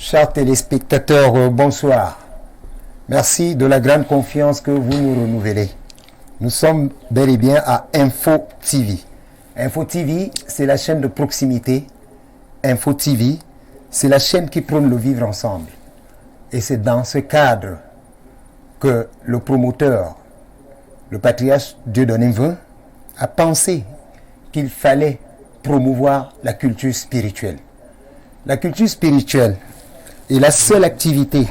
Chers téléspectateurs, bonsoir. Merci de la grande confiance que vous nous renouvelez. Nous sommes bel et bien à Info TV. Info TV, c'est la chaîne de proximité. Info TV, c'est la chaîne qui prône le vivre ensemble. Et c'est dans ce cadre que le promoteur, le patriarche Dieudonné Mveu, a pensé qu'il fallait promouvoir la culture spirituelle. La culture spirituelle est la seule activité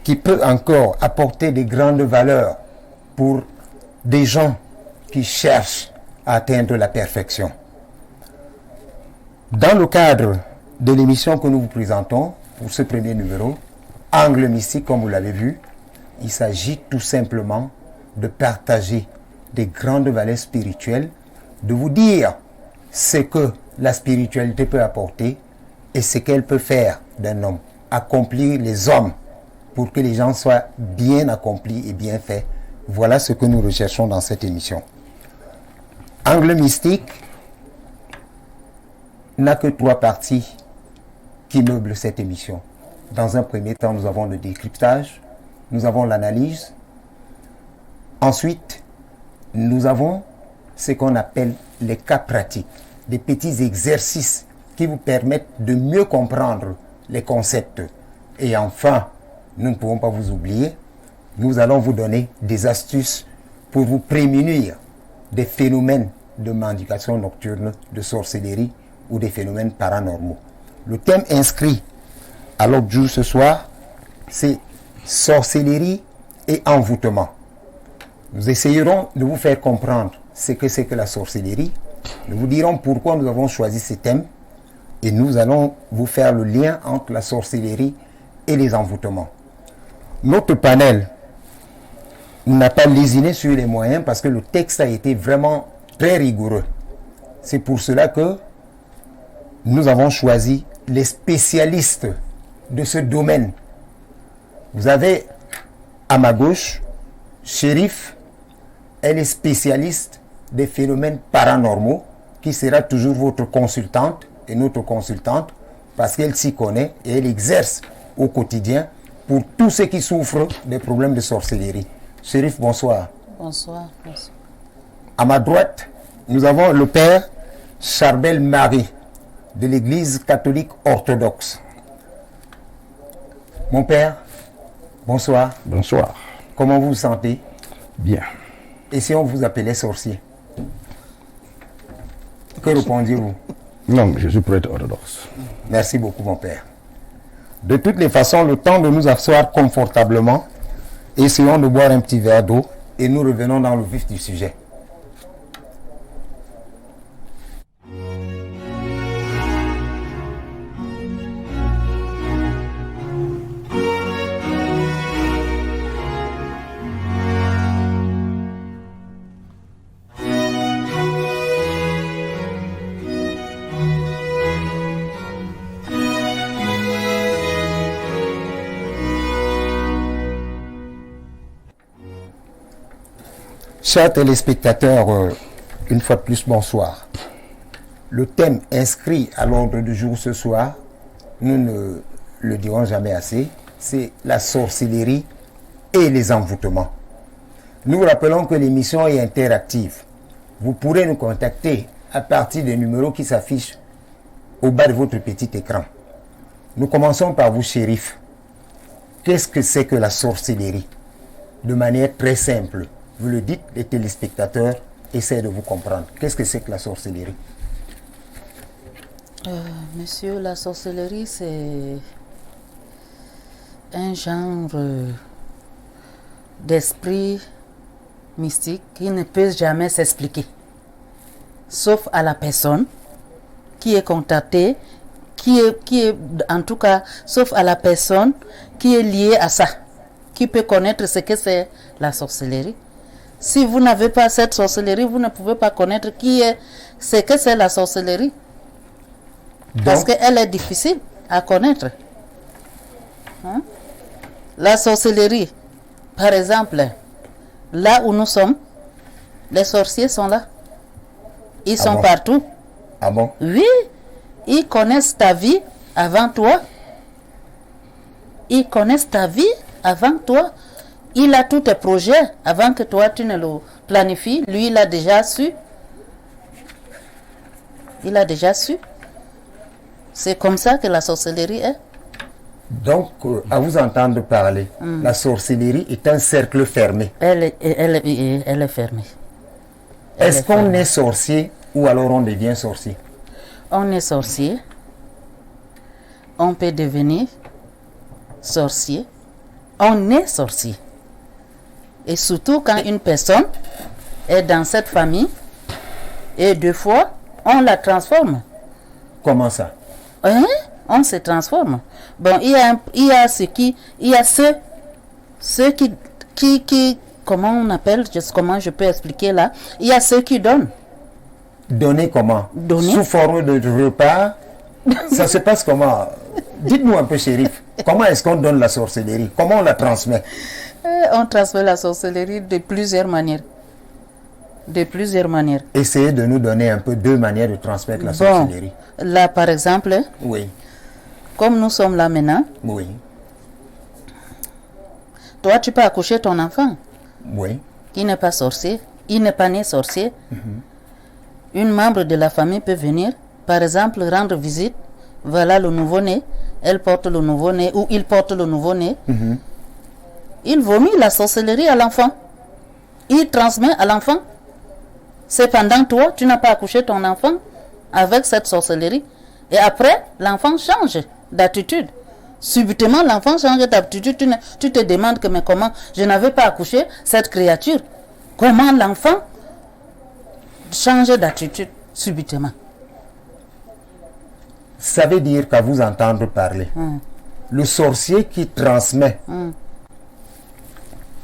qui peut encore apporter des grandes valeurs pour des gens qui cherchent à atteindre la perfection. Dans le cadre de l'émission que nous vous présentons pour ce premier numéro, Angle mystique, comme vous l'avez vu, il s'agit tout simplement de partager des grandes valeurs spirituelles, de vous dire ce que la spiritualité peut apporter et ce qu'elle peut faire d'un homme. Accomplir les hommes pour que les gens soient bien accomplis et bien faits. Voilà ce que nous recherchons dans cette émission. Angle mystique n'a que 3 parties qui meublent cette émission. Dans un premier temps, nous avons le décryptage, nous avons l'analyse. Ensuite, nous avons ce qu'on appelle les cas pratiques, des petits exercices qui vous permettent de mieux comprendre les concepts. Et enfin, nous ne pouvons pas vous oublier, nous allons vous donner des astuces pour vous prémunir des phénomènes de mendication nocturne, de sorcellerie ou des phénomènes paranormaux. Le thème inscrit à l'ordre du jour ce soir, c'est sorcellerie et envoûtement. Nous essayerons de vous faire comprendre ce que c'est que la sorcellerie. Nous vous dirons pourquoi nous avons choisi ce thème et nous allons vous faire le lien entre la sorcellerie et les envoûtements. Notre panel n'a pas lésiné sur les moyens parce que le texte a été vraiment très rigoureux. C'est pour cela que nous avons choisi les spécialistes de ce domaine. Vous avez à ma gauche Chérif, elle est spécialiste des phénomènes paranormaux, qui sera toujours votre consultante et notre consultante parce qu'elle s'y connaît et elle exerce au quotidien pour tous ceux qui souffrent des problèmes de sorcellerie. Chérif, bonsoir. Bonsoir. Bonsoir. À ma droite, nous avons le père Charbel Marie de l'église catholique orthodoxe. Mon père, bonsoir. Bonsoir. Comment vous vous sentez? Bien. Et si on vous appelait sorcier? Que répondiez-vous? Non, je suis prêtre orthodoxe. Merci beaucoup, mon père. De toutes les façons, le temps de nous asseoir confortablement, essayons de boire un petit verre d'eau et nous revenons dans le vif du sujet. Chers téléspectateurs, une fois de plus, bonsoir. Le thème inscrit à l'ordre du jour ce soir, nous ne le dirons jamais assez, c'est la sorcellerie et les envoûtements. Nous vous rappelons que l'émission est interactive. Vous pourrez nous contacter à partir des numéros qui s'affichent au bas de votre petit écran. Nous commençons par vous, Chérif. Qu'est-ce que c'est que la sorcellerie? De manière très simple. Vous le dites, les téléspectateurs essaient de vous comprendre. Qu'est-ce que c'est que la sorcellerie? Monsieur, la sorcellerie, c'est un genre d'esprit mystique qui ne peut jamais s'expliquer. Sauf à la personne qui est contactée, qui est en tout cas, sauf à la personne qui est liée à ça, qui peut connaître ce que c'est la sorcellerie. Si vous n'avez pas cette sorcellerie, vous ne pouvez pas connaître ce que c'est la sorcellerie. Donc, parce qu'elle est difficile à connaître. Hein? La sorcellerie, par exemple, là où nous sommes, les sorciers sont là. Ils sont partout. Ah bon? Oui, ils connaissent ta vie avant toi. ils connaissent ta vie avant toi. Il a tous tes projets avant que toi tu ne le planifies. Lui, il a déjà su. Il a déjà su. C'est comme ça que la sorcellerie est. Donc, à vous entendre parler, la sorcellerie est un cercle fermé. Elle est fermée. Est-ce qu'on est sorcier ou alors on devient sorcier? On est sorcier. On peut devenir sorcier. On est sorcier. Et surtout quand une personne est dans cette famille et deux fois, on la transforme. Comment ça? Hein? On se transforme. Bon, il y a ceux qui comment on appelle, comment je peux expliquer là, il y a ceux qui donnent. Donner comment? Donner. Sous forme de repas? Ça se passe comment? Dites-nous un peu, shérif, comment est-ce qu'on donne la sorcellerie? Comment on la transmet? On transmet la sorcellerie de plusieurs manières. De plusieurs manières. Essayez de nous donner un peu deux manières de transmettre la sorcellerie. Là, par exemple, Oui, comme nous sommes là maintenant, oui, toi, tu peux accoucher ton enfant oui. qui n'est pas sorcier, il n'est pas né sorcier. Une membre de la famille peut venir, par exemple, rendre visite. Voilà le nouveau-né, elle porte le nouveau-né ou il porte le nouveau-né. Il vomit la sorcellerie à l'enfant. Il transmet à l'enfant. Cependant, toi, tu n'as pas accouché ton enfant avec cette sorcellerie. Et après, l'enfant change d'attitude. Subitement, l'enfant change d'attitude. Tu te demandes que, mais comment je n'avais pas accouché cette créature? Comment l'enfant change d'attitude subitement? Ça veut dire qu'à vous entendre parler, le sorcier qui transmet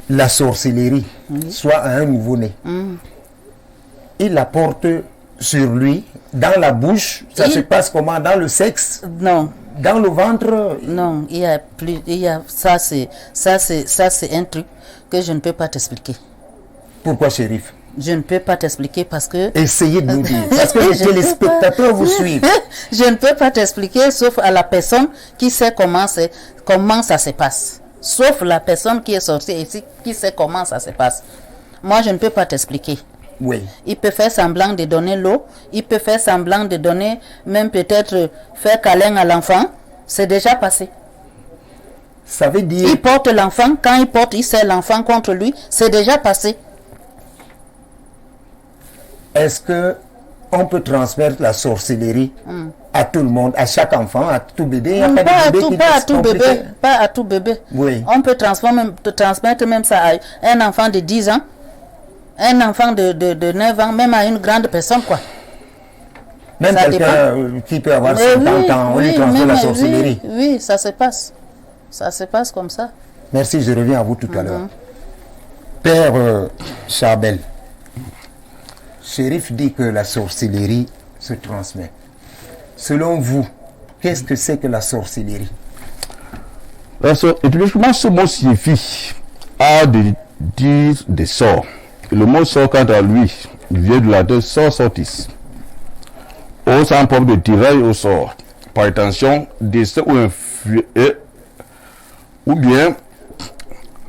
la sorcellerie, soit à un nouveau-né, il la porte sur lui, dans la bouche, ça se passe comment? Dans le sexe? Non. Dans le ventre? Non, ça c'est un truc que je ne peux pas t'expliquer. Pourquoi, shérif? Je ne peux pas t'expliquer parce que... Essayez de nous dire, parce que les téléspectateurs vous suivent. Je ne peux pas t'expliquer, sauf à la personne qui sait comment ça se passe. Sauf la personne qui est sortie ici, qui sait comment ça se passe. Moi, je ne peux pas t'expliquer. Oui. Il peut faire semblant de donner l'eau, il peut faire semblant de donner, même peut-être faire câlin à l'enfant. C'est déjà passé. Ça veut dire... Il porte l'enfant, quand il serre l'enfant contre lui, c'est déjà passé. Est-ce que on peut transmettre la sorcellerie à tout le monde, à chaque enfant, à tout bébé? Il y a pas de bébé qui Pas à tout compliqué. bébé. Pas à tout bébé. Oui. On peut transmettre même ça à un enfant de 10 ans, un enfant de 9 ans, même à une grande personne, quoi. Même Ça quelqu'un qui peut avoir 50 ans, on lui transmet la sorcellerie. Oui, ça se passe. Ça se passe comme ça. Merci, je reviens à vous tout à l'heure. Père Charbel, shérif dit que la sorcellerie se transmet. Selon vous, qu'est-ce que c'est que la sorcellerie? Étymologiquement, ce mot signifie art de dire des sorts. Et le mot sort, quant à lui, vient du latin sort sortis. Au sens propre de tirail au sort, par intention, destin ou bien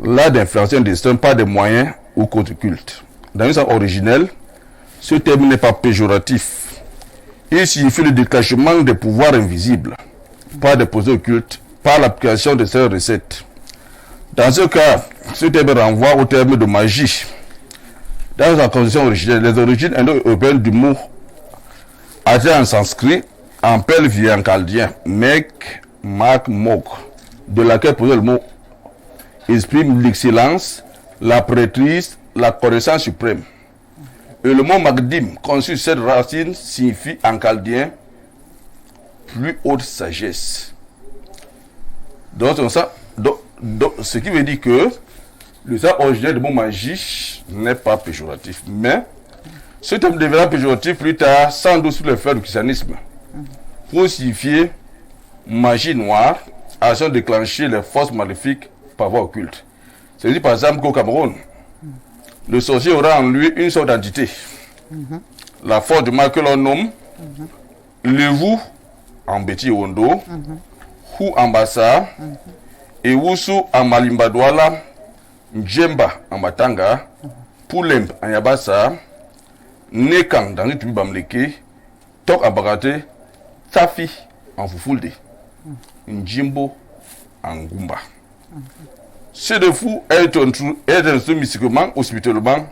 l'art d'influencer un destin par des moyens ou contre culte. Dans un sens originel, ce terme n'est pas péjoratif. Il signifie le déclenchement des pouvoirs invisibles par des posés occultes, par l'application de ces recettes. Dans ce cas, ce terme renvoie au terme de magie. Dans sa condition originelle, les origines indo-européennes du mot attirent en sanskrit, en perse et en chaldien, mek, mak, mok, de laquelle posé le mot exprime l'excellence, la prêtrise, la connaissance suprême. Et le mot magdim, conçu cette racine, signifie en chaldien plus haute sagesse. Donc, ce qui veut dire que le sens originel du mot magie n'est pas péjoratif. Mais ce terme deviendra péjoratif plus tard, sans doute sous l'effet du christianisme, pour signifier magie noire, action déclencher les forces maléfiques par voie occulte. C'est-à-dire par exemple qu'au Cameroun, le sorcier aura en lui une sorte d'entité. La force du mal que l'on nomme le vous en Beti Wondo, ou en Bassa, Ewusu en Malimba Douala, Djemba en Batanga, Poulemp en Yabassa, Nekang dans le Bamleke, Tok en Bagate, Tafi en Fufulde, Njimbo en Gumba. Ces deux fous est instruit mystiquement, hospitalement,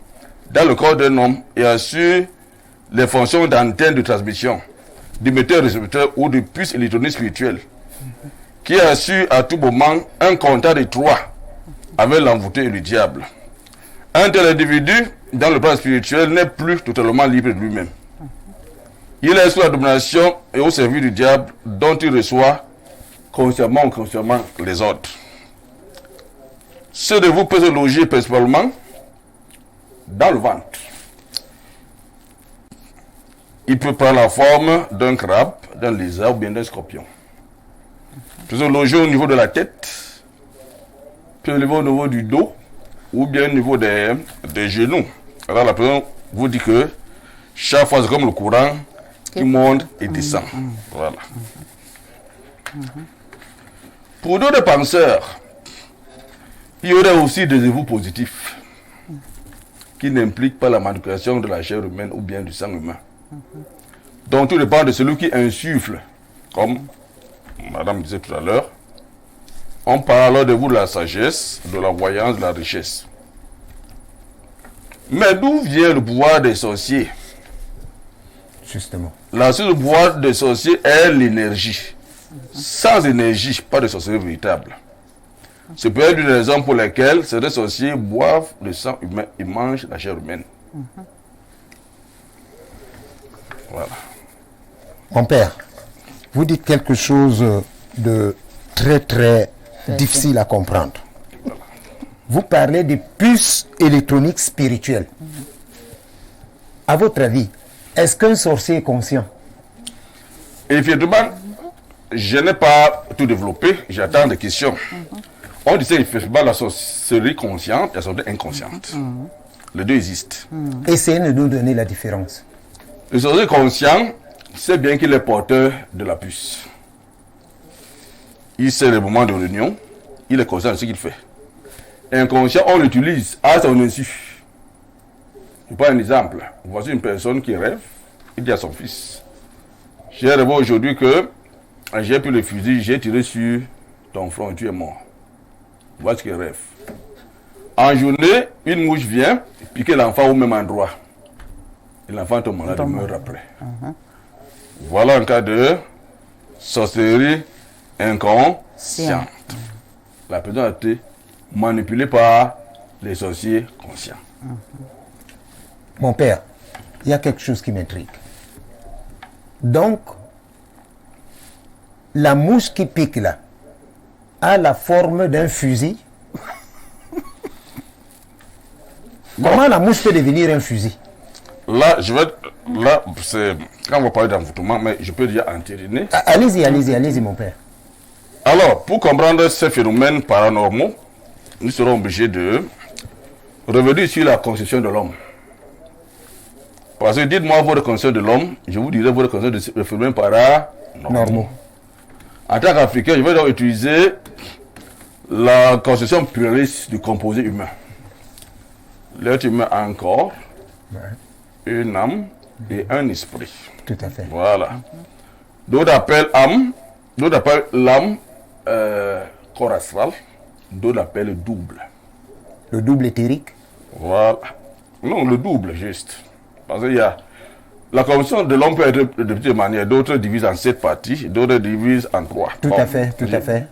dans le corps d'un homme et assure les fonctions d'antenne de transmission, d'émetteur-récepteur ou de puce électronique spirituelle, qui assure à tout moment un contact étroit avec l'envoûté et le diable. Un tel individu, dans le plan spirituel, n'est plus totalement libre de lui-même. Il est sous la domination et au service du diable, dont il reçoit consciemment ou inconsciemment les ordres. Ceux de vous peuvent se loger principalement dans le ventre. Il peut prendre la forme d'un crabe, d'un lézard ou bien d'un scorpion. Il peut se loger au niveau de la tête, peut se lever au niveau du dos ou bien au niveau des genoux. Alors la personne vous dit que chaque fois c'est comme le courant qui monte et descend. Voilà. Pour d'autres penseurs, il y aurait aussi des effets positifs qui n'impliquent pas la manipulation de la chair humaine ou bien du sang humain. Donc tout dépend de celui qui insuffle, comme Madame disait tout à l'heure. On parle alors de vous de la sagesse, de la voyance, de la richesse. Mais d'où vient le pouvoir des sorciers? Justement. La source du pouvoir des sorciers est l'énergie. Sans énergie, pas de sorcellerie véritable. C'est peut-être une raison pour laquelle ces sorciers boivent le sang humain et mangent la chair humaine. Voilà. Mon père, vous dites quelque chose de très très difficile à comprendre. Vous parlez de puces électroniques spirituelles. À votre avis, est-ce qu'un sorcier est conscient? Effectivement, je n'ai pas tout développé, j'attends des questions. On disait effectivement la sorcellerie consciente et la sorcellerie inconsciente. Les deux existent. Essayez de nous donner la différence. Le sorcier conscient sait bien qu'il est porteur de la puce. Il sait le moment de réunion, il est conscient de ce qu'il fait. Inconscient, on l'utilise à son insu. Je prends un exemple. Voici une personne qui rêve, il dit à son fils: j'ai rêvé aujourd'hui que j'ai pris le fusil, j'ai tiré sur ton front et tu es mort. Voilà ce qu'il rêve. En journée, une mouche vient piquer l'enfant au même endroit. Et l'enfant tombe malade et meurt après. Voilà un cas de sorcellerie inconsciente. La personne a été manipulée par les sorciers conscients. Mon père, il y a quelque chose qui m'intrigue. Donc, la mouche qui pique là a la forme d'un fusil. Comment la mouche peut devenir un fusil? Là, c'est quand on va parler d'envoûtement, mais je peux déjà entériner. Allez-y, mon père. Alors, pour comprendre ces phénomènes paranormaux, nous serons obligés de revenir sur la conception de l'homme. Parce que dites-moi votre conception de l'homme, je vous dirai votre conception de phénomènes paranormaux. En tant qu'Africain, je vais donc utiliser la conception pluraliste du composé humain. L'être humain a un corps, une âme et un esprit. Tout à fait. Voilà. D'autres appellent âme, d'autres appellent l'âme corps astral, d'autres l'appellent double. Le double éthérique? Voilà. Non, le double, juste. Parce qu'il y a la conception de l'homme peut être de petites manières. D'autres divisent en 7 parties, d'autres divisent en 3. Tout à fait.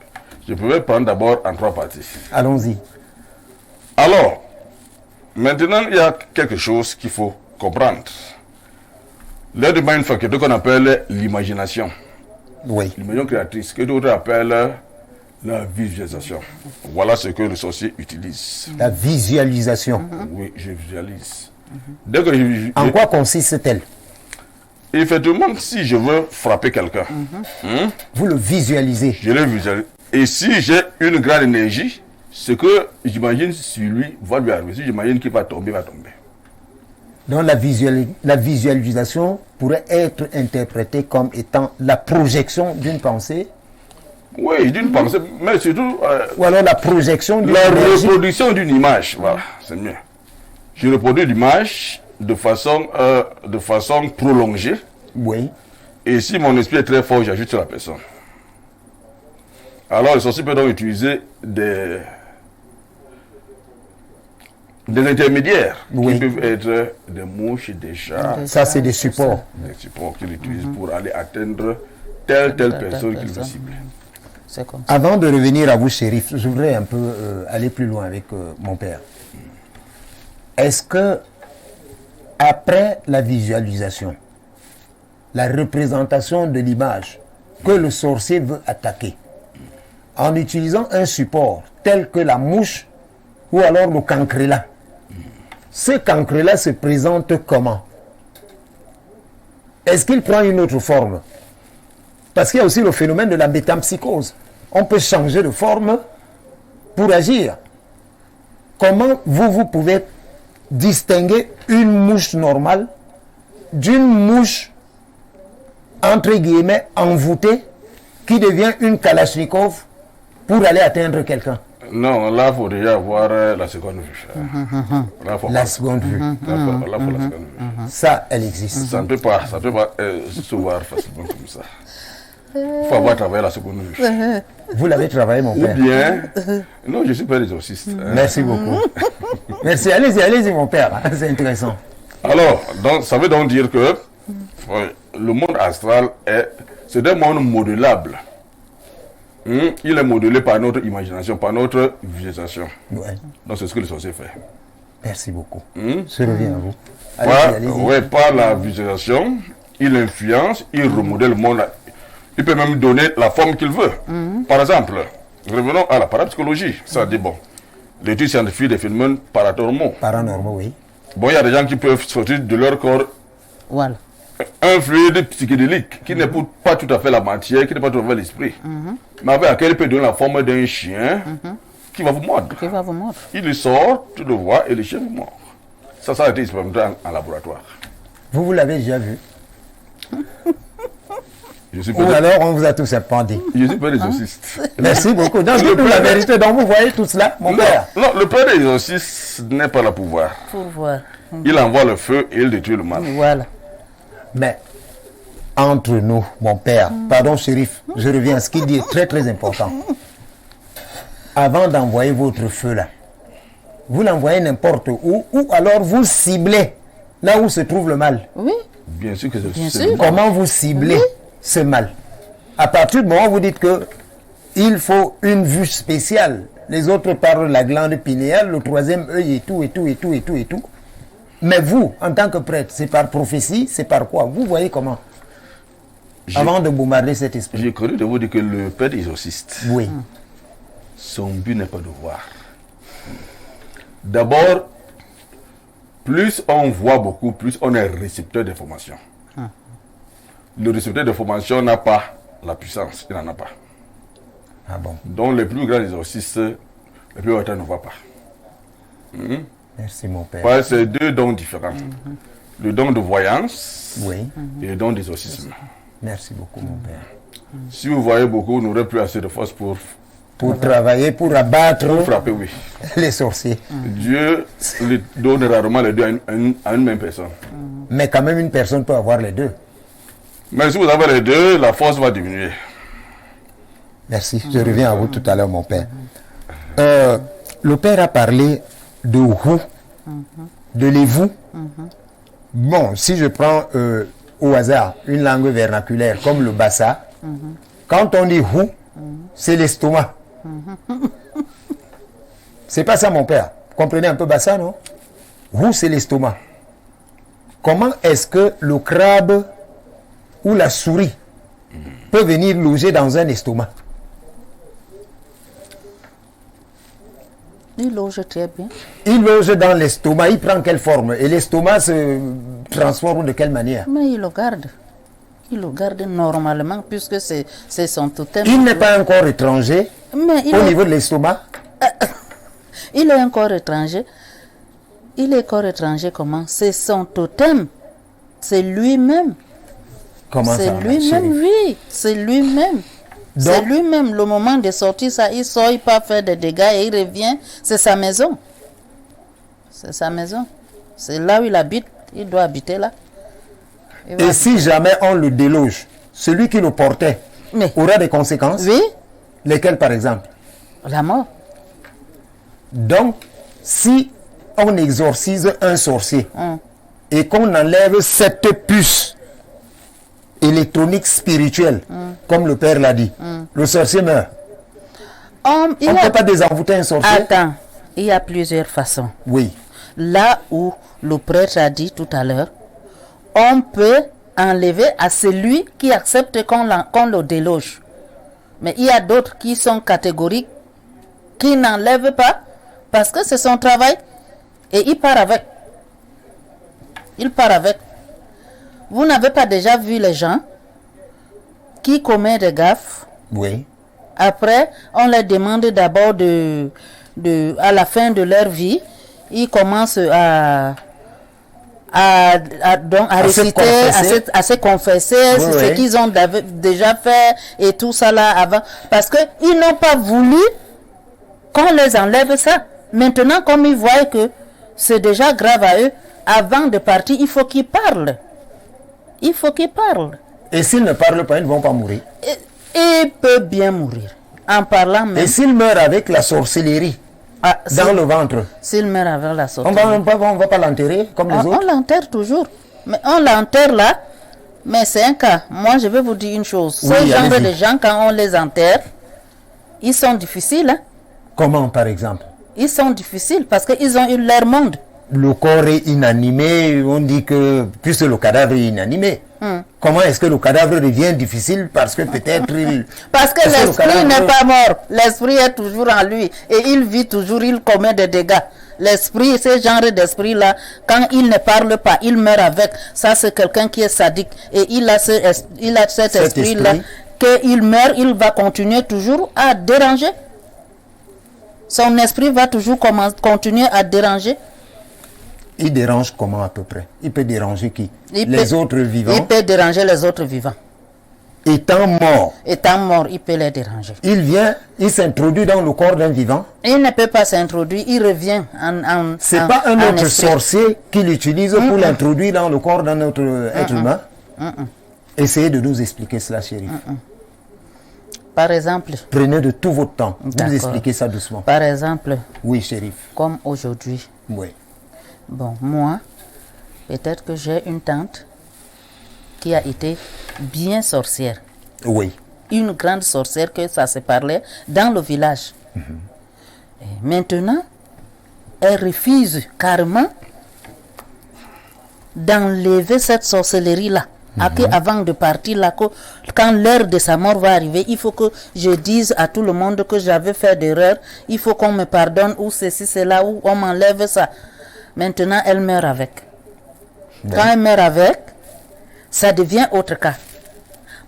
Je pouvais prendre d'abord en 3 parties. Allons-y. Alors, maintenant, il y a quelque chose qu'il faut comprendre. L'être humain a une faculté qu'on appelle l'imagination. Oui. L'imagination créatrice, que d'autres appellent la visualisation. Voilà ce que le sorcier utilise. La visualisation. Oui, je visualise. Dès que En quoi consiste-t-elle? Effectivement, si je veux frapper quelqu'un, Vous le visualisez. je le visualise. Et si j'ai une grande énergie, ce que j'imagine sur lui va lui arriver. Si j'imagine qu'il va tomber, il va tomber. Donc la visualisation pourrait être interprétée comme étant la projection d'une pensée. Oui, d'une pensée, mais surtout Ou alors la projection d'une la énergie. reproduction d'une image. Voilà, c'est mieux. Je reproduis l'image de façon prolongée. Oui. Et si mon esprit est très fort, j'ajoute sur la personne. Alors, le sorcier peut donc utiliser des intermédiaires Oui. qui peuvent être des mouches, des chats, Ça, c'est des supports. des supports qu'il utilise pour aller atteindre telle personne qu'il veut cibler. C'est comme ça. Avant de revenir à vous, shérif, je voudrais un peu aller plus loin avec mon père. Est-ce que, après la visualisation, la représentation de l'image que le sorcier veut attaquer, en utilisant un support tel que la mouche ou alors le cancréla, ce cancréla se présente comment? Est-ce qu'il prend une autre forme? Parce qu'il y a aussi le phénomène de la métampsychose. On peut changer de forme pour agir. Comment vous pouvez distinguer une mouche normale d'une mouche, entre guillemets, envoûtée, qui devient une kalachnikov pour aller atteindre quelqu'un? Non, là, il faut déjà avoir la seconde vue. Là, faut La seconde vue. là, faut la seconde vue. Ça, elle existe. Ça ne peut pas se voir facilement comme ça. Il faut avoir travaillé la seconde vue. Vous l'avez travaillé, mon Ou père. bien, non, je ne suis pas exorciste. Hein. Merci beaucoup. Merci. Allez-y, mon père. C'est intéressant. Alors, donc, ça veut donc dire que le monde astral c'est un monde modélable. Il est modélé par notre imagination, par notre visualisation. Ouais. Donc, c'est ce que le sorcier fait. Merci beaucoup. Je reviens à vous. Allez-y. Ouais, par la visualisation, il influence, il remodèle le monde. Il peut même donner la forme qu'il veut. Par exemple, revenons à la parapsychologie. Ça dit, bon, l'étude scientifique des phénomènes paranormaux. Paranormaux, oui. Bon, il y a des gens qui peuvent sortir de leur corps Voilà. un fluide psychédélique qui n'est pas tout à fait la matière, qui n'est pas tout à fait l'esprit. Mais avec laquelle il peut donner la forme d'un chien qui va vous mordre. Qui va vous montrer. Il le sort, tu le vois, et le chien vous mord. Ça a été expérimenté en laboratoire. Vous l'avez déjà vu. Je suis Ou pas alors, on vous a tous appendé. exorciste. Merci beaucoup. Donc, dites-nous la vérité. Donc, vous voyez tout cela, mon père. Non, le père des exorcistes n'est pas le pouvoir. Pour voir. Il envoie le feu et il détruit le mal. Voilà. Mais, entre nous, mon père, pardon, shérif, je reviens à ce qu'il dit, est très, très important. Avant d'envoyer votre feu là, vous l'envoyez n'importe où, ou alors vous ciblez là où se trouve le mal. Oui. Bien sûr que Bien c'est sûr. Comment vous ciblez ce mal? À partir du moment où vous dites que il faut une vue spéciale, les autres parlent de la glande pinéale, le troisième œil et tout, et tout, et tout, et tout, et tout. Mais vous, en tant que prêtre, c'est par prophétie, c'est par quoi? Vous voyez comment? Avant de bombarder cet esprit. J'ai cru de vous dire que le père des exorcistes, Oui. son but n'est pas de voir. D'abord, plus on voit beaucoup, plus on est récepteur d'informations. Le récepteur d'informations n'a pas la puissance, il n'en a pas. Ah bon. Donc les plus grands exorcistes, les plus hauteurs ne voient pas. Merci, mon père. Parce que c'est deux dons différents. Le don de voyance Oui. et le don d'exorcisme. Merci beaucoup, mon père. Si vous voyez beaucoup, vous n'aurez plus assez de force pour Pour travailler, pour abattre frapper, oui. les sorciers. Dieu les donne rarement les deux à une même personne. Mais quand même, une personne peut avoir les deux. Mais si vous avez les deux, la force va diminuer. Merci. Je reviens à vous tout à l'heure, mon père. Le père a parlé de vous, de les vous. Bon, si je prends au hasard une langue vernaculaire comme le bassa, quand on dit vous, c'est l'estomac. C'est pas ça, mon père. Vous comprenez un peu bassa, non? Vous, c'est l'estomac. Comment est-ce que le crabe ou la souris peut venir loger dans un estomac? Il loge très bien. Il loge dans l'estomac, il prend quelle forme? Et l'estomac se transforme de quelle manière? Mais il le garde. Il le garde normalement puisque c'est son totem. Il n'est pas un corps étranger Mais il au est, niveau de l'estomac. il est un corps étranger. Il est corps étranger comment? C'est son totem. C'est lui-même. Comment C'est ça marche, lui-même, chérie? oui. C'est lui-même. C'est Donc, lui-même, le moment de sortir, ça, il sort, il part faire des dégâts et il revient. C'est sa maison. C'est sa maison. C'est là où il habite. Il doit habiter là. Il va et si jamais on le déloge, celui qui le portait Mais- aura des conséquences. Oui, Lesquelles, par exemple? la mort. Donc, si on exorcise un sorcier Hum. et qu'on enlève cette puce électronique spirituelle, comme le père l'a dit, le sorcier meurt. Il On y ne a- peut pas désenvoûter un sorcier. Attends, il y a plusieurs façons. Oui. Là où le prêtre a dit tout à l'heure, on peut enlever à celui qui accepte qu'on le déloge. Mais il y a d'autres qui sont catégoriques, qui n'enlèvent pas, parce que c'est son travail, et il part avec. Il part avec. Vous n'avez pas déjà vu les gens qui commettent des gaffes. Oui. Après, on leur demande d'abord à la fin de leur vie, ils commencent à se réciter, confesser. à se confesser, Oui, c'est ce oui. qu'ils ont déjà fait et tout ça là avant. Parce qu'ils n'ont pas voulu qu'on les enlève ça. Maintenant, comme ils voient que c'est déjà grave à eux, avant de partir, il faut qu'ils parlent. Il faut qu'ils parlent. Et s'ils ne parlent pas, ils ne vont pas mourir. Et il peut bien mourir. En parlant même. Et s'ils meurent avec la sorcellerie Ah, dans le ventre, s'il meurt avec la sortie. on va pas l'enterrer comme les On autres. l'enterre toujours. Mais on l'enterre là. Mais c'est un cas. Moi, je vais vous dire une chose. Oui, Ce genre allez-y. de gens, quand on les enterre, ils sont difficiles. Hein. Comment, par exemple? Ils sont difficiles parce qu'ils ont eu leur monde. Le corps est inanimé, on dit que puisque le cadavre est inanimé, comment est-ce que le cadavre devient difficile? Parce que peut-être il... Parce que le l'esprit cadavre- n'est pas mort. L'esprit est toujours en lui. Et il vit toujours, il commet des dégâts. L'esprit, ce genre d'esprit-là, quand il ne parle pas, il meurt avec. Ça, c'est quelqu'un qui est sadique. Et il a cet esprit-là. Qu'il meurt, il va continuer toujours à déranger. Son esprit va toujours continuer à déranger. Il dérange comment à peu près? Il peut déranger qui? Il Les peut- autres Il vivants? peut déranger les autres vivants. Étant mort, Étant mort, il peut les déranger. il vient, il s'introduit dans le corps d'un vivant. Il ne peut pas s'introduire, il revient en C'est pas un en autre esprit. sorcier qui l'utilise pour l'introduire dans le corps d'un autre être humain. Essayez de nous expliquer cela, chérie. Par exemple, Prenez de tout votre temps. Vous D'accord. expliquez ça doucement. par exemple, Oui, shérif. comme aujourd'hui, Oui. bon, moi, peut-être que j'ai une tante qui a été bien sorcière. Oui. Une grande sorcière que ça se parlait dans le village. Et maintenant, elle refuse carrément d'enlever cette sorcellerie-là. Avant de partir, là, quand l'heure de sa mort va arriver, il faut que je dise à tout le monde que j'avais fait d'erreur. Il faut qu'on me pardonne ou ceci, cela, ou on m'enlève ça. Maintenant, elle meurt avec. Quand elle meurt avec, ça devient autre cas.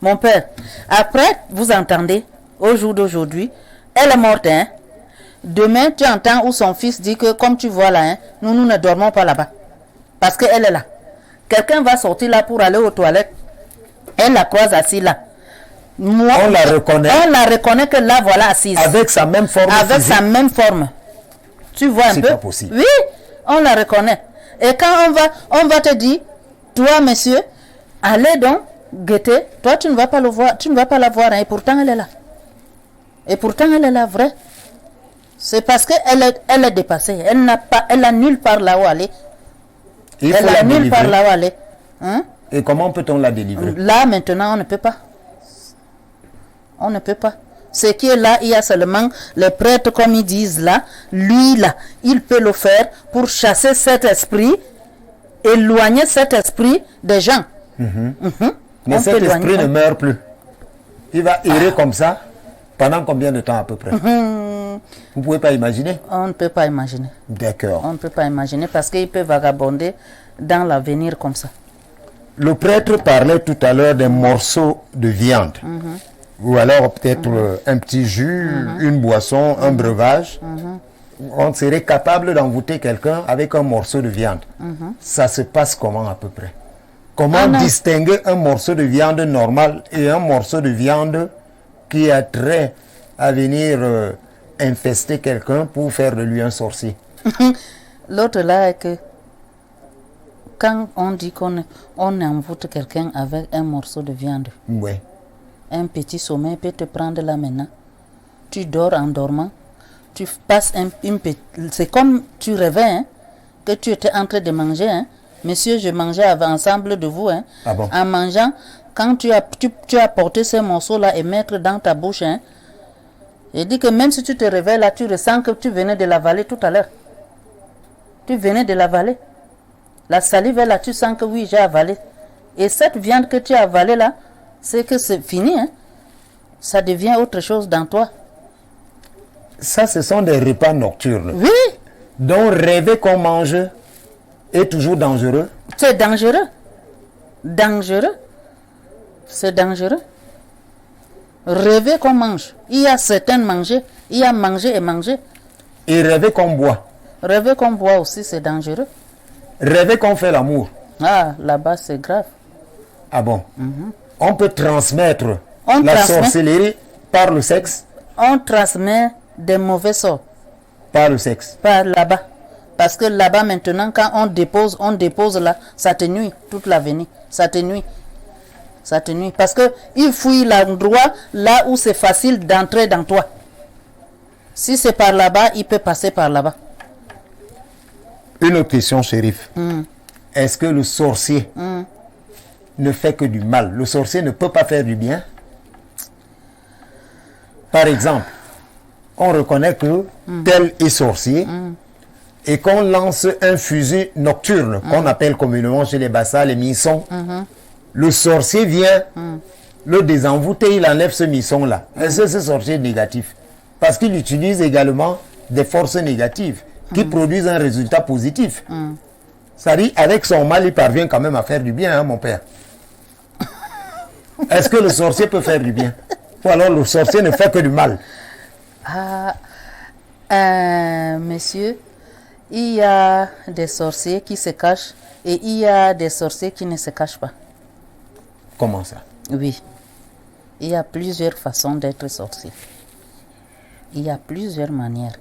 Mon père, après, vous entendez, au jour d'aujourd'hui, elle est morte. Hein? Demain, tu entends où son fils dit que, comme tu vois là, hein, nous ne dormons pas là-bas. Parce qu'elle est là. Quelqu'un va sortir là pour aller aux toilettes. Elle la croise assise là. Moi, On la reconnaît. On la reconnaît que là, voilà, assise. Avec sa même forme Avec physique. sa même forme. Tu vois un C'est peu? pas possible. Oui, on la reconnaît. Et quand on va te dire, toi, monsieur, allez donc guetter. Toi, tu ne vas pas le voir, tu ne vas pas la voir, hein, et pourtant elle est là. Et pourtant elle est là, vrai. C'est parce qu'elle elle est dépassée. Elle n'a nulle part là où aller. Il faut Elle la n'a nulle part délivrer. là où aller. Hein? Et comment peut-on la délivrer? Là, maintenant, on ne peut pas. On ne peut pas. Ce qui est là, il y a seulement les prêtres, comme ils disent là. Lui, là, il peut le faire pour chasser cet esprit, éloigner cet esprit des gens. Mais On cet peut éloigner. esprit ne meurt plus. Il va errer comme ça pendant combien de temps à peu près? Vous ne pouvez pas imaginer? On ne peut pas imaginer. D'accord. On ne peut pas imaginer parce qu'il peut vagabonder dans l'avenir comme ça. Le prêtre parlait tout à l'heure d'un morceau de viande. Ou alors peut-être un petit jus, une boisson, un breuvage. On serait capable d'envoûter quelqu'un avec un morceau de viande. Ça se passe comment à peu près? Comment Ah non. distinguer un morceau de viande normal et un morceau de viande qui a trait à venir infester quelqu'un pour faire de lui un sorcier. L'autre là est que quand on dit qu'on envoûte quelqu'un avec un morceau de viande, Ouais. un petit sommeil peut te prendre là maintenant. Tu dors en dormant. Tu passes c'est comme tu rêvais, hein, que tu étais en train de manger. Hein. Monsieur, je mangeais ensemble de vous. Hein. Ah bon? En mangeant, quand tu as porté ces morceaux-là et mettre dans ta bouche, hein, je dis que même si tu te réveilles là, tu ressens que tu venais de l'avaler tout à l'heure. Tu venais de l'avaler. La salive est là, tu sens que oui, j'ai avalé. Et cette viande que tu as avalée là, c'est que c'est fini. Hein. Ça devient autre chose dans toi. Ça, ce sont des repas nocturnes. Oui, Donc, rêver qu'on mange est toujours dangereux. c'est dangereux. Dangereux. C'est dangereux. Rêver qu'on mange. Il y a certains manger. Il y a manger et manger. Et rêver qu'on boit. Rêver qu'on boit aussi, c'est dangereux. Rêver qu'on fait l'amour. Ah, là-bas, c'est grave. Ah bon? On peut transmettre On la transmet. sorcellerie par le sexe. On transmet des mauvais sorts Par le sexe. par là-bas. Parce que là-bas, maintenant, quand on dépose là, ça te nuit toute l'avenir. Ça te nuit. Ça te nuit. Parce qu'il fouille l'endroit là où c'est facile d'entrer dans toi. Si c'est par là-bas, il peut passer par là-bas. Une autre question, shérif. Est-ce que le sorcier ne fait que du mal? Le sorcier ne peut pas faire du bien? Par exemple, on reconnaît que tel est sorcier et qu'on lance un fusil nocturne qu'on appelle communément chez les Bassa les missons. Le sorcier vient le désenvoûter, il enlève ce misson-là. Est-ce que ce sorcier est négatif? Parce qu'il utilise également des forces négatives qui produisent un résultat positif. C'est-à-dire, avec son mal, il parvient quand même à faire du bien, hein, mon père. Est-ce que le sorcier peut faire du bien? Ou alors le sorcier ne fait que du mal? Monsieur, il y a des sorciers qui se cachent et il y a des sorciers qui ne se cachent pas. Comment ça? Oui. Il y a plusieurs façons d'être sorcier. Il y a plusieurs manières.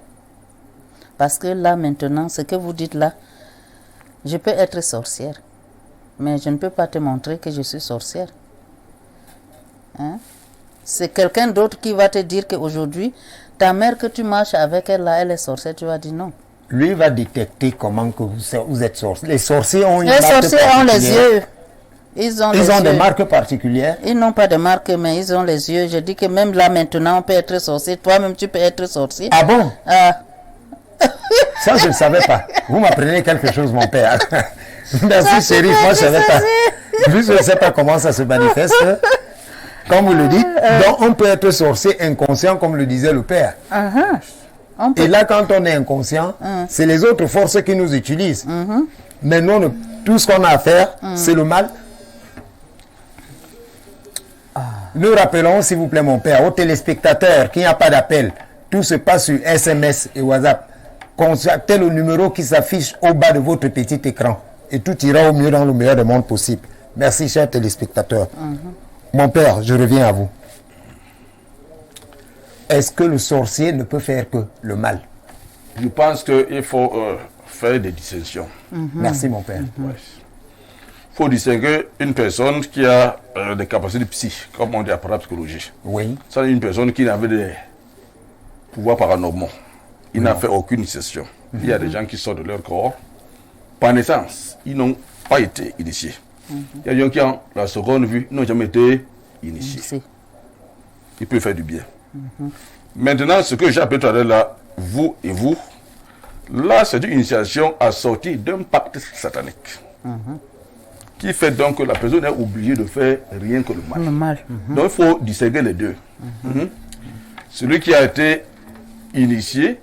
Parce que là, maintenant, ce que vous dites là, je peux être sorcière. Mais je ne peux pas te montrer que je suis sorcière. Hein? C'est quelqu'un d'autre qui va te dire qu'aujourd'hui, ta mère que tu marches avec elle là, elle est sorcière. Tu vas dire non. Lui va détecter comment que vous êtes sorcier. Les sorciers ont une Les marque sorciers ont les particulière. yeux. Ils ont Des yeux. marques particulières. Ils n'ont pas de marque, mais ils ont les yeux. Je dis que même là, maintenant, on peut être sorcier. Toi-même, tu peux être sorcier. Ah bon? Ah, Ça, je ne savais pas. Vous m'apprenez quelque chose, mon père. Merci, chérie. Moi, je ne savais pas. Je ne sais pas comment ça se manifeste. Comme vous le dites, donc on peut être sorcier inconscient, comme le disait le père. on peut- Et là, quand on est inconscient, c'est les autres forces qui nous utilisent. Mais nous, tout ce qu'on a à faire, c'est le mal. Nous rappelons, s'il vous plaît, mon père, aux téléspectateurs qu'il n'y a pas d'appel. Tout se passe sur SMS et WhatsApp. Contactez le numéro qui s'affiche au bas de votre petit écran. Et tout ira au mieux dans le meilleur des mondes possible. Merci, chers téléspectateurs. Mon père, je reviens à vous. Est-ce que le sorcier ne peut faire que le mal? Je pense qu'il faut faire des distinctions. Merci, mon père. Il faut distinguer une personne qui a des capacités psy, comme on dit après la psychologie. Oui. Ça, une personne qui avait des pouvoirs paranormaux. Il n'a fait aucune initiation. Il y a des gens qui sortent de leur corps. Par naissance, ils n'ont pas été initiés. Il y a des gens qui, en la seconde vue, n'ont jamais été initiés. Si. Il peut faire du bien. Maintenant, ce que j'ai appelé tout à l'heure là, vous et vous, là, c'est une initiation assortie d'un pacte satanique. Qui fait donc que la personne est obligée de faire rien que le mal. Le mal. Donc il faut distinguer les deux. Celui qui a été initié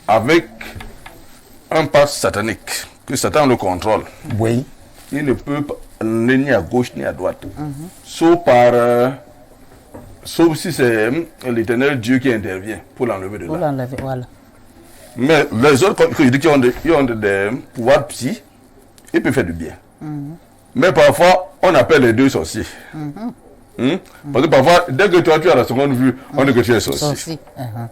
avec un pacte satanique, que Satan le contrôle, Oui. il ne peut pas aller ni à gauche ni à droite. Sauf si c'est l'Éternel Dieu qui intervient pour l'enlever de Pour là. l'enlever, voilà. Mais les autres, que je dis, qui ont des pouvoirs psy, ils peuvent faire du bien. Mais parfois, on appelle les deux sorciers. Parce que parfois, dès que toi tu as la seconde vue, on dit que tu es sorcier. Sorcier.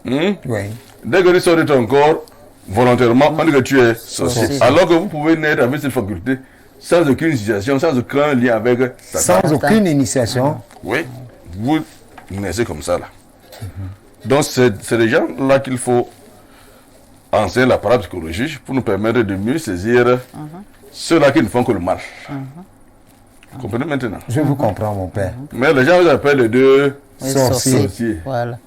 Oui. Dès que tu sors de ton corps, volontairement, on dit que tu es sorcier. Sorcier. Alors que vous pouvez naître avec cette faculté sans aucune initiation, sans aucun lien avec Satan. Sans aucune initiation. Oui, vous naissez comme ça là. Donc c'est les gens là qu'il faut enseigner la parapsychologie pour nous permettre de mieux saisir ceux-là qui ne font que le mal. Vous comprenez maintenant? Je vous comprends, mon père. Mais les gens vous appellent les deux Oui, Sorcier. sorciers. Voilà.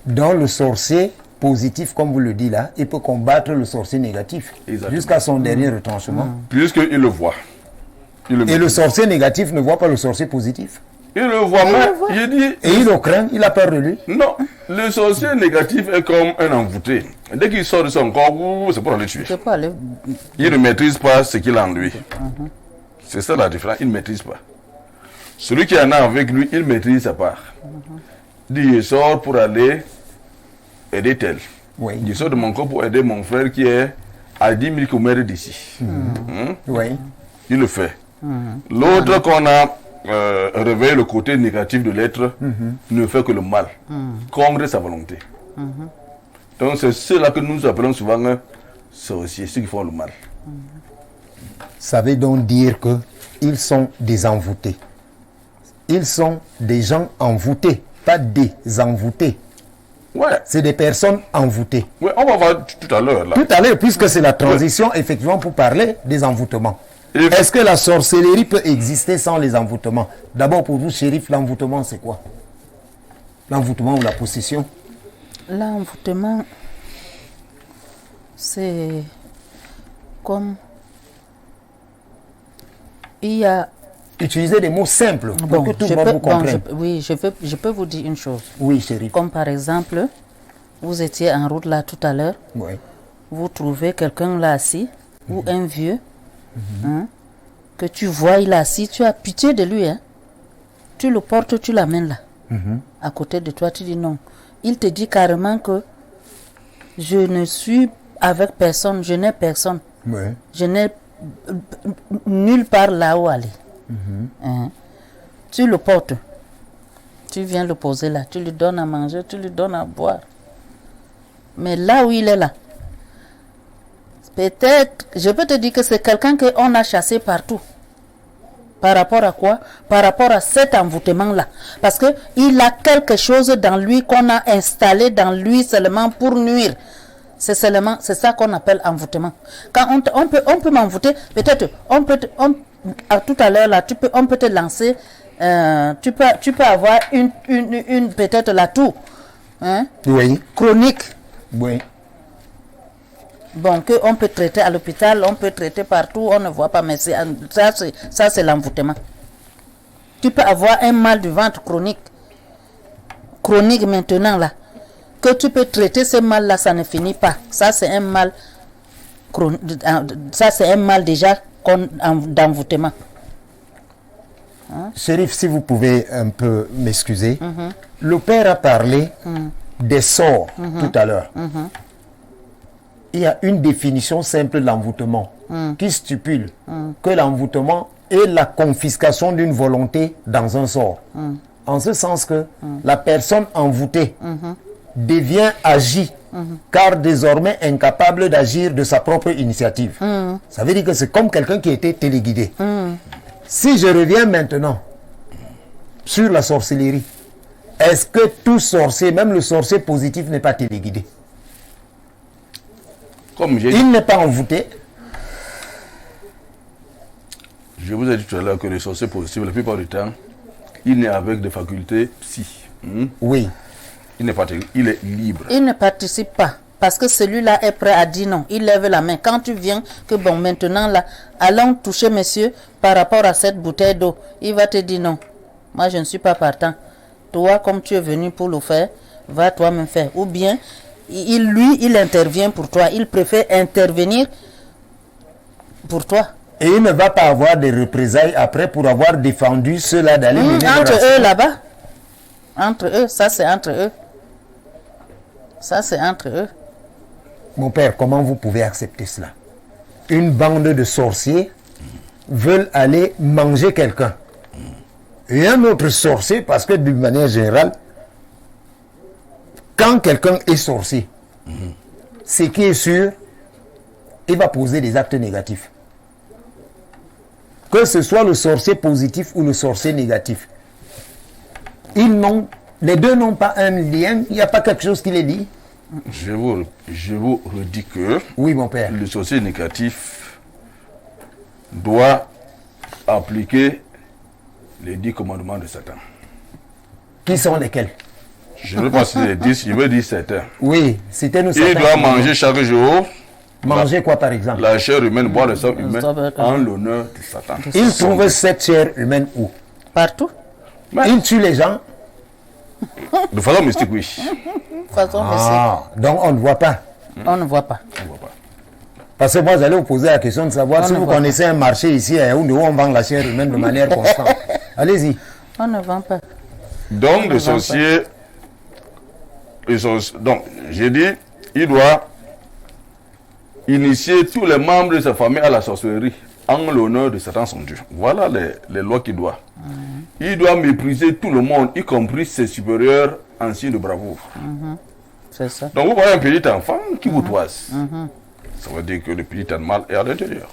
Dans le sorcier positif, comme vous le dites là, il peut combattre le sorcier négatif Exactement. jusqu'à son dernier retranchement. Puisqu'ils le voient. Ils le Et le maîtrisent. sorcier négatif ne voit pas le sorcier positif. Il le voit, mais je dis, Et il le craint, il a peur de lui. non, le sorcier négatif est comme un envoûté. Dès qu'il sort de son corps, c'est pour aller tuer. Je peux aller. Il ne maîtrise pas ce qu'il a en lui. C'est ça la différence, il ne maîtrise pas. Celui qui en a avec lui, il maîtrise sa part. Il dit, je sors pour aller aider tel. Oui. Je sors de mon corps pour aider mon frère qui est à 10 000 km d'ici. Oui. Il le fait. L'autre qu'on a réveillé le côté négatif de l'être ne fait que le mal, contre sa volonté. Donc c'est ceux-là que nous appelons souvent sorciers, ceux qui font le mal. Ça veut donc dire que ils sont des envoûtés. Ils sont des gens envoûtés, pas des envoûtés. Ouais, C'est des personnes envoûtées. ouais, on va voir tout à l'heure là. Tout à l'heure, puisque c'est la transition, effectivement, pour parler des envoûtements. Et- Est-ce que la sorcellerie peut exister sans les envoûtements? D'abord, pour vous, shérif, l'envoûtement, c'est quoi? L'envoûtement ou la possession? L'envoûtement, c'est comme. Il y a. Utilisez des mots simples pour Bon, que tout je le monde peux, vous bon, comprenne. oui, je peux vous dire une chose. Oui, shérif. Comme par exemple, vous étiez en route là tout à l'heure, Oui. vous trouvez quelqu'un là assis, ou un vieux, hein, que tu vois, il est assis, tu as pitié de lui, hein. Tu le portes, tu l'amènes là, à côté de toi, tu dis non. Il te dit carrément que je ne suis avec personne, je n'ai personne, Oui. je n'ai nulle part là où aller. Hein. Tu le portes, tu viens le poser là, tu lui donnes à manger, tu lui donnes à boire. Mais là où il est là, peut-être, je peux te dire que c'est quelqu'un qu'on a chassé partout. Par rapport à quoi? Par rapport à cet envoûtement-là. Parce qu'il a quelque chose dans lui qu'on a installé dans lui seulement pour nuire. C'est ça qu'on appelle envoûtement. Quand on peut m'envoûter, peut-être, tout à l'heure là, on peut te lancer, tu peux avoir une peut-être la toux, hein, Oui. chronique. Oui. Bon, qu'on peut traiter à l'hôpital, on peut traiter partout, on ne voit pas, mais ça c'est l'envoûtement. Tu peux avoir un mal du ventre chronique. Chronique maintenant là. Que tu peux traiter ce mal là, ça ne finit pas. Ça c'est un mal ça c'est un mal déjà d'envoûtement. Shérif, si vous pouvez un peu m'excuser, le père a parlé des sorts tout à l'heure. Il y a une définition simple de l'envoûtement qui stipule que l'envoûtement est la confiscation d'une volonté dans un sort. En ce sens que la personne envoûtée devient agie car désormais incapable d'agir de sa propre initiative. Ça veut dire que c'est comme quelqu'un qui était téléguidé. Si je reviens maintenant sur la sorcellerie, est-ce que tout sorcier, même le sorcier positif, n'est pas téléguidé? Comme j'ai dit, Il n'est pas envoûté. je vous ai dit tout à l'heure que les sorciers positifs, la plupart du temps, il n'est avec des facultés psy. Oui. Il n'est pas terrible, il est libre. Il ne participe pas. Parce que celui-là est prêt à dire non. Il lève la main. Quand tu viens, que bon, maintenant là, allons toucher monsieur par rapport à cette bouteille d'eau. Il va te dire non. Moi, je ne suis pas partant. Toi, comme tu es venu pour le faire, va toi-même faire. Ou bien, il intervient pour toi. Il préfère intervenir pour toi. Et il ne va pas avoir de représailles après pour avoir défendu ceux-là d'aller mener leur Entre action. eux là-bas. Entre eux, ça c'est entre eux. Ça c'est entre eux. Mon père, comment vous pouvez accepter cela? Une bande de sorciers veulent aller manger quelqu'un. et un autre sorcier, parce que d'une manière générale, quand quelqu'un est sorcier, ce qui est sûr, il va poser des actes négatifs. Que ce soit le sorcier positif ou le sorcier négatif. Les deux n'ont pas un lien, il n'y a pas quelque chose qui les lie. Je vous redis que Oui, mon père. le sorcier négatif doit appliquer les 10 commandements de Satan. Qui sont lesquels? Je ne veux pas citer les 10, je veux dire certains. Oui, c'était nous. Il doit manger chaque jour Manger quoi, par exemple? la chair humaine, boire le sang humain en l'honneur de Satan. Il trouve cette chair humaine où? Partout. Mais- Il tue les gens. De façon mystique, oui. Façon Donc on ne voit pas. on ne voit pas. On ne voit pas. Parce que moi, j'allais vous poser la question de savoir On si ne vous voit connaissez un marché ici à Yaoundé où on vend la chair humaine de manière constante. Allez-y. On ne vend pas. Donc, le sorcier, donc, j'ai dit, il doit initier tous les membres de sa famille à la sorcellerie en l'honneur de Satan son Dieu. Voilà les lois qu'il doit. Il doit mépriser tout le monde, y compris ses supérieurs en signe de bravoure. C'est ça. Donc, vous voyez un petit enfant qui vous toise. Ça veut dire que le petit animal est à l'intérieur.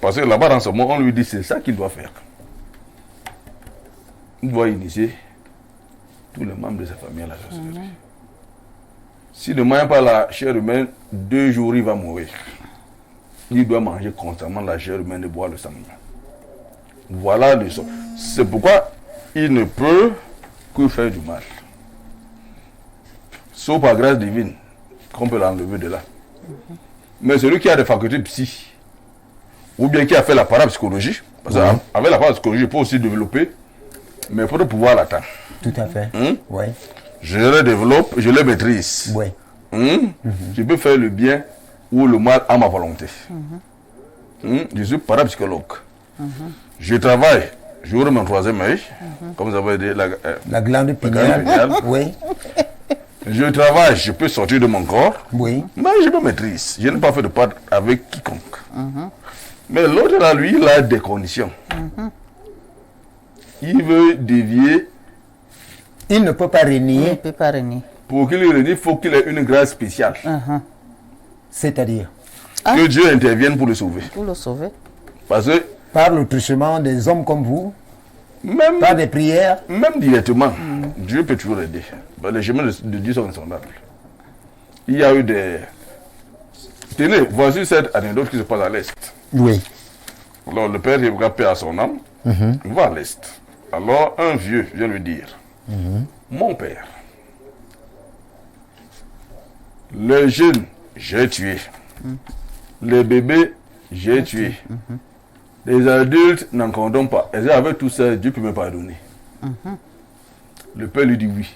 Parce que là-bas, dans ce monde, on lui dit c'est ça qu'il doit faire. Il doit initier tous les membres de sa famille à la sorcellerie. S'il ne mange pas la chair humaine, 2 jours, il va mourir. Il doit manger constamment la chair humaine et boire le sang humain. Voilà le sort. C'est pourquoi il ne peut que faire du mal. Sauf par grâce divine, qu'on peut l'enlever de là. Mais celui qui a des facultés psy, ou bien qui a fait la parapsychologie, parce qu'avec la parapsychologie, il peut aussi développer, mais il faut pouvoir l'atteindre. Tout à fait. Oui. Je le développe, je le maîtrise. Oui. Je peux faire le bien ou le mal à ma volonté. Je suis parapsychologue. Je travaille, j'ouvre mon 3e œil, comme vous avez dit, La glande pinéale. pinéale. Oui. Je travaille, je peux sortir de mon corps, Oui. mais je me maîtrise. Je n'ai pas fait de part avec quiconque. Mais l'autre là, lui, il a des conditions. Il veut dévier. Il ne peut pas Il ne renier, peut pas renier. Pour qu'il renie, il faut qu'il ait une grâce spéciale. c'est-à-dire Que Dieu intervienne pour le sauver. Pour le sauver. Parce que par le truchement des hommes comme vous, même, par des prières. même directement, Dieu peut toujours aider. Ben, les chemins de Dieu sont insondables. Il y a eu des... Tenez, voici cette anecdote qui se passe à l'Est. Oui. Alors le père, il va paix à son âme, il va à l'Est. Alors un vieux vient lui dire, mon père, les jeunes, j'ai tué. Les bébés, j'ai tué. Les adultes n'en condamnent pas. Et avec tout ça, Dieu peut me pardonner. Le père lui dit oui.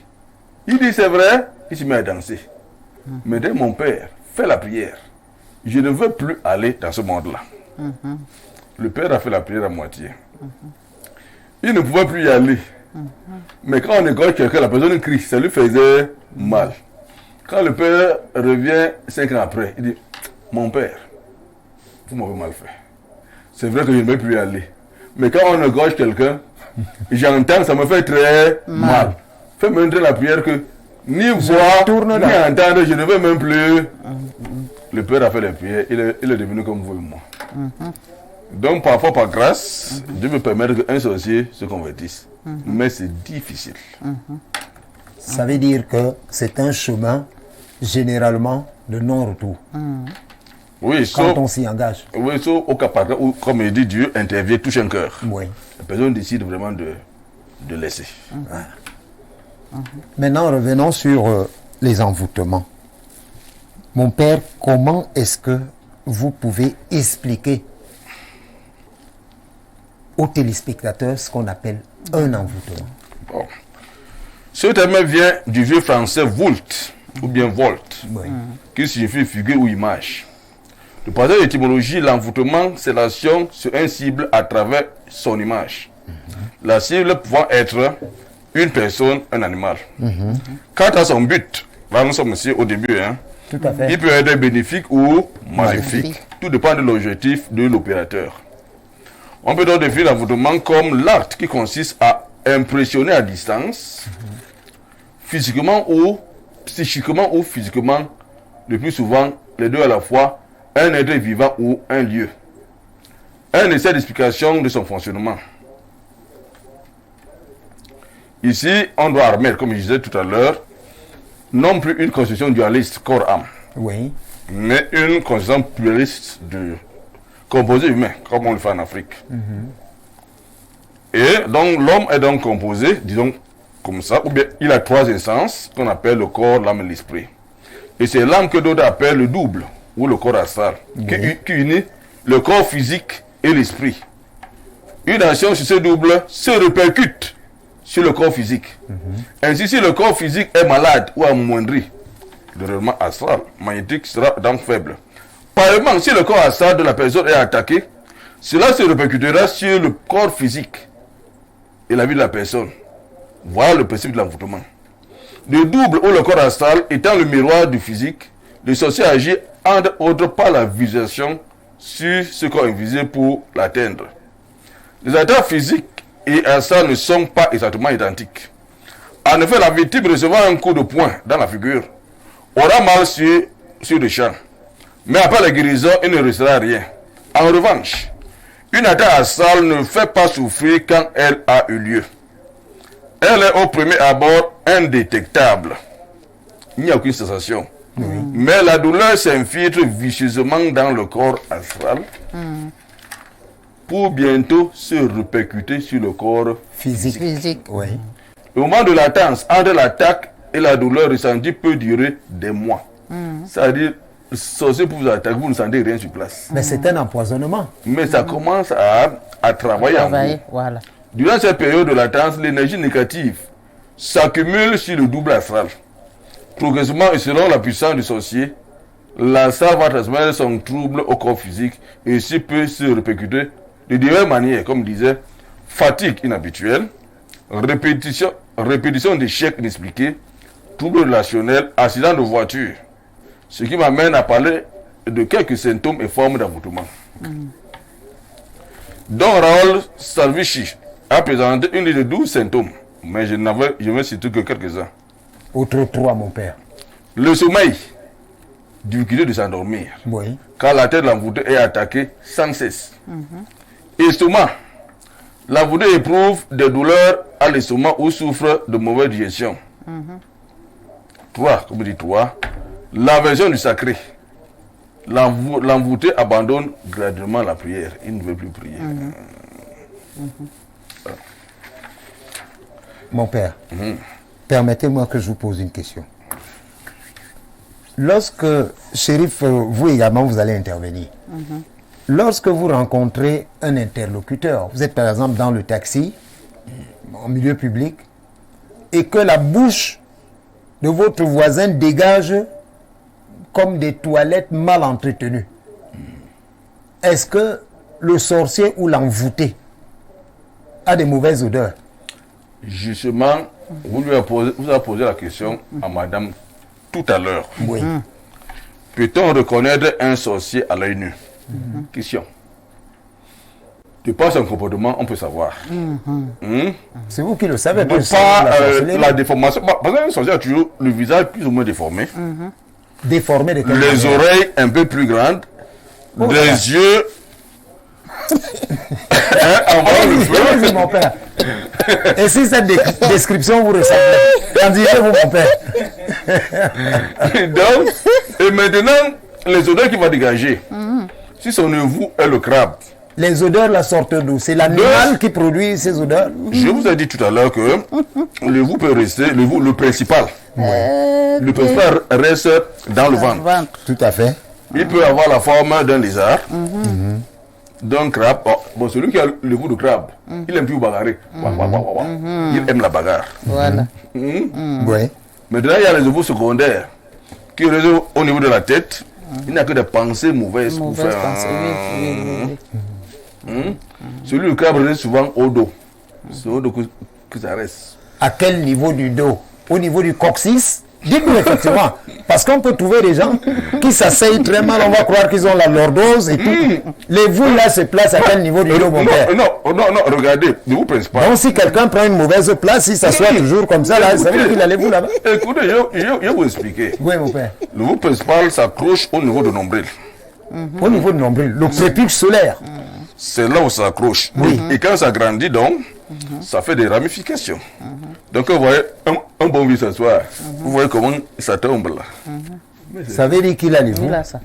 Il dit c'est vrai, il se met à danser. Mais dès mon père, fais la prière. Je ne veux plus aller dans ce monde-là. Le père a fait la prière à moitié. Il ne pouvait plus y aller. Mais quand on égorge quelqu'un, la personne crie, ça lui faisait mal. Quand le père revient 5 ans après, il dit, mon père, vous m'avez mal fait. C'est vrai que je ne vais plus y aller. Mais quand on égorge quelqu'un, j'entends, ça me fait très mal. Fais maintenant la prière que ni voir, ni entendre, je ne veux même plus. Le père a fait la prière, il est devenu comme vous et moi. Donc parfois par grâce, Dieu peut permettre qu'un sorcier se convertisse. Mais c'est difficile. Ça veut dire que c'est un chemin généralement de non-retour. Oui, Quand on s'y engage. Oui, sauf au cas par cas où, comme il dit, Dieu intervient, touche un cœur. Oui. La personne décide vraiment de laisser. Maintenant, revenons sur les envoûtements. Mon père, comment est-ce que vous pouvez expliquer aux téléspectateurs ce qu'on appelle un envoûtement? Bon. Ce terme vient du vieux français Volt, ou bien Volt, qui signifie figure ou image. Le passage d'étymologie, l'envoûtement, c'est l'action sur un cible à travers son image. La cible pouvant être une personne, un animal. Quant à son but, là nous sommes ici au début, Tout à fait. il peut être bénéfique ou maléfique. Tout dépend de l'objectif de l'opérateur. On peut donc définir l'envoûtement comme l'acte qui consiste à impressionner à distance, physiquement ou psychiquement ou physiquement, le plus souvent les deux à la fois, un être vivant ou un lieu. Un essai d'explication de son fonctionnement. Ici, on doit remettre, comme je disais tout à l'heure, non plus une conception dualiste corps-âme, Oui. mais une conception pluraliste de composé humain, comme on le fait en Afrique. Et donc l'homme est donc composé, disons comme ça, ou bien il a trois instances qu'on appelle le corps, l'âme et l'esprit. Et c'est l'âme que d'autres appellent le double, ou le corps astral, qui unit le corps physique et l'esprit. Une action sur ce double se répercute sur le corps physique. Ainsi, si le corps physique est malade ou amoindri, le rayonnement astral magnétique sera donc faible. Par exemple, si le corps astral de la personne est attaqué, cela se répercutera sur le corps physique et la vie de la personne. Voilà le principe de l'envoûtement. Le double ou le corps astral étant le miroir du physique, le sorcier agit entre autres par la visualisation sur ce corps invisible pour l'atteindre. Les attaques physiques et astral ne sont pas exactement identiques. En effet, la victime recevant un coup de poing dans la figure aura mal sur le champ. Mais après la guérison, il ne restera rien. En revanche, une attaque astrale ne fait pas souffrir quand elle a eu lieu. Elle est au premier abord indétectable. Il n'y a aucune sensation. Mais la douleur s'infiltre vicieusement dans le corps astral pour bientôt se répercuter sur le corps Physique. Oui. Le moment de latence entre l'attaque et la douleur ressentie peut durer des mois. C'est-à-dire, le sorcier pour vous attaquer, vous ne sentez rien sur place. Mais c'est un empoisonnement. Mais ça commence à travailler en vous. Voilà. Durant cette période de latence, l'énergie négative s'accumule sur le double astral. Progressivement et selon la puissance du sorcier, l'astral va transmettre son trouble au corps physique et ainsi peut se répercuter de diverses manières, comme disait, fatigue inhabituelle, répétition d'échecs inexpliqués, troubles relationnels, accident de voiture. Ce qui m'amène à parler de quelques symptômes et formes d'envoûtement. Donc Raoul Salvici a présenté une liste de 12 symptômes, mais je ne citer que quelques-uns. Autre 3, mon père. Le sommeil, difficulté de s'endormir, Oui. car la tête de l'envoûté est attaquée sans cesse. Estomac, l'envoûté éprouve des douleurs à l'estomac ou souffre de mauvaise digestion. 3, comme je dis 3, l'aversion du sacré. L'envoûté abandonne graduellement la prière. Il ne veut plus prier. Mon père, permettez-moi que je vous pose une question. Lorsque, shérif, vous également, vous allez intervenir. Lorsque vous rencontrez un interlocuteur, vous êtes par exemple dans le taxi, en milieu public, et que la bouche de votre voisin dégage comme des toilettes mal entretenues. Est-ce que le sorcier ou l'envoûté a des mauvaises odeurs? Justement, vous avez posé la question à madame tout à l'heure. Oui. Peut-on reconnaître un sorcier à l'œil nu? Question. De par son comportement, on peut savoir. C'est vous qui le savez. De par la déformation. Parce qu'un sorcier a toujours le visage plus ou moins déformé. Déformé de quelle Les manière? oreilles un peu plus grandes. Oh, des voilà. yeux. En bas le feu. Allez-y, mon père. Et si cette description vous ressemble, qu'en direz-vous, mon père? Donc, et maintenant, les odeurs qu'il va dégager. Si son évoux est le crabe. Les odeurs la sortent d'où? C'est l'animal qui produit ces odeurs? Je vous ai dit tout à l'heure que l'évoux peut rester, le principal. Le principal reste dans le ventre. Tout à fait. Il peut avoir la forme d'un lézard, d'un crabe. Oh, bon, celui qui a le goût de crabe, il aime plus bagarrer. Il aime la bagarre. Voilà. Oui. Maintenant, il y a les ovules secondaires qui restent au niveau de la tête. Il n'a que des pensées mauvaises pour faire. Celui du crabe reste souvent au dos. C'est au dos que ça reste. À quel niveau du dos? Au niveau du coccyx? Dites-nous effectivement. Parce qu'on peut trouver des gens qui s'asseyent très mal, on va croire qu'ils ont la lordose et tout. Les vous là se placent à quel niveau du dos, mon père? Non, regardez, ne vous pressez pas. Donc si quelqu'un prend une mauvaise place, il s'assoit toujours comme ça, là, ça veut dire qu'il allait vous là-bas. Écoutez, je vais vous expliquer. Oui, mon père. Le vous principal s'accroche au niveau de nombril. Au niveau du nombril, le prépuce solaire. C'est là où ça s'accroche. Et quand ça grandit, donc, ça fait des ramifications. Donc, vous voyez, un bon vieux s'asseoir, vous voyez comment ça tombe là. Ça veut dire qu'il a les vous. Il a ça.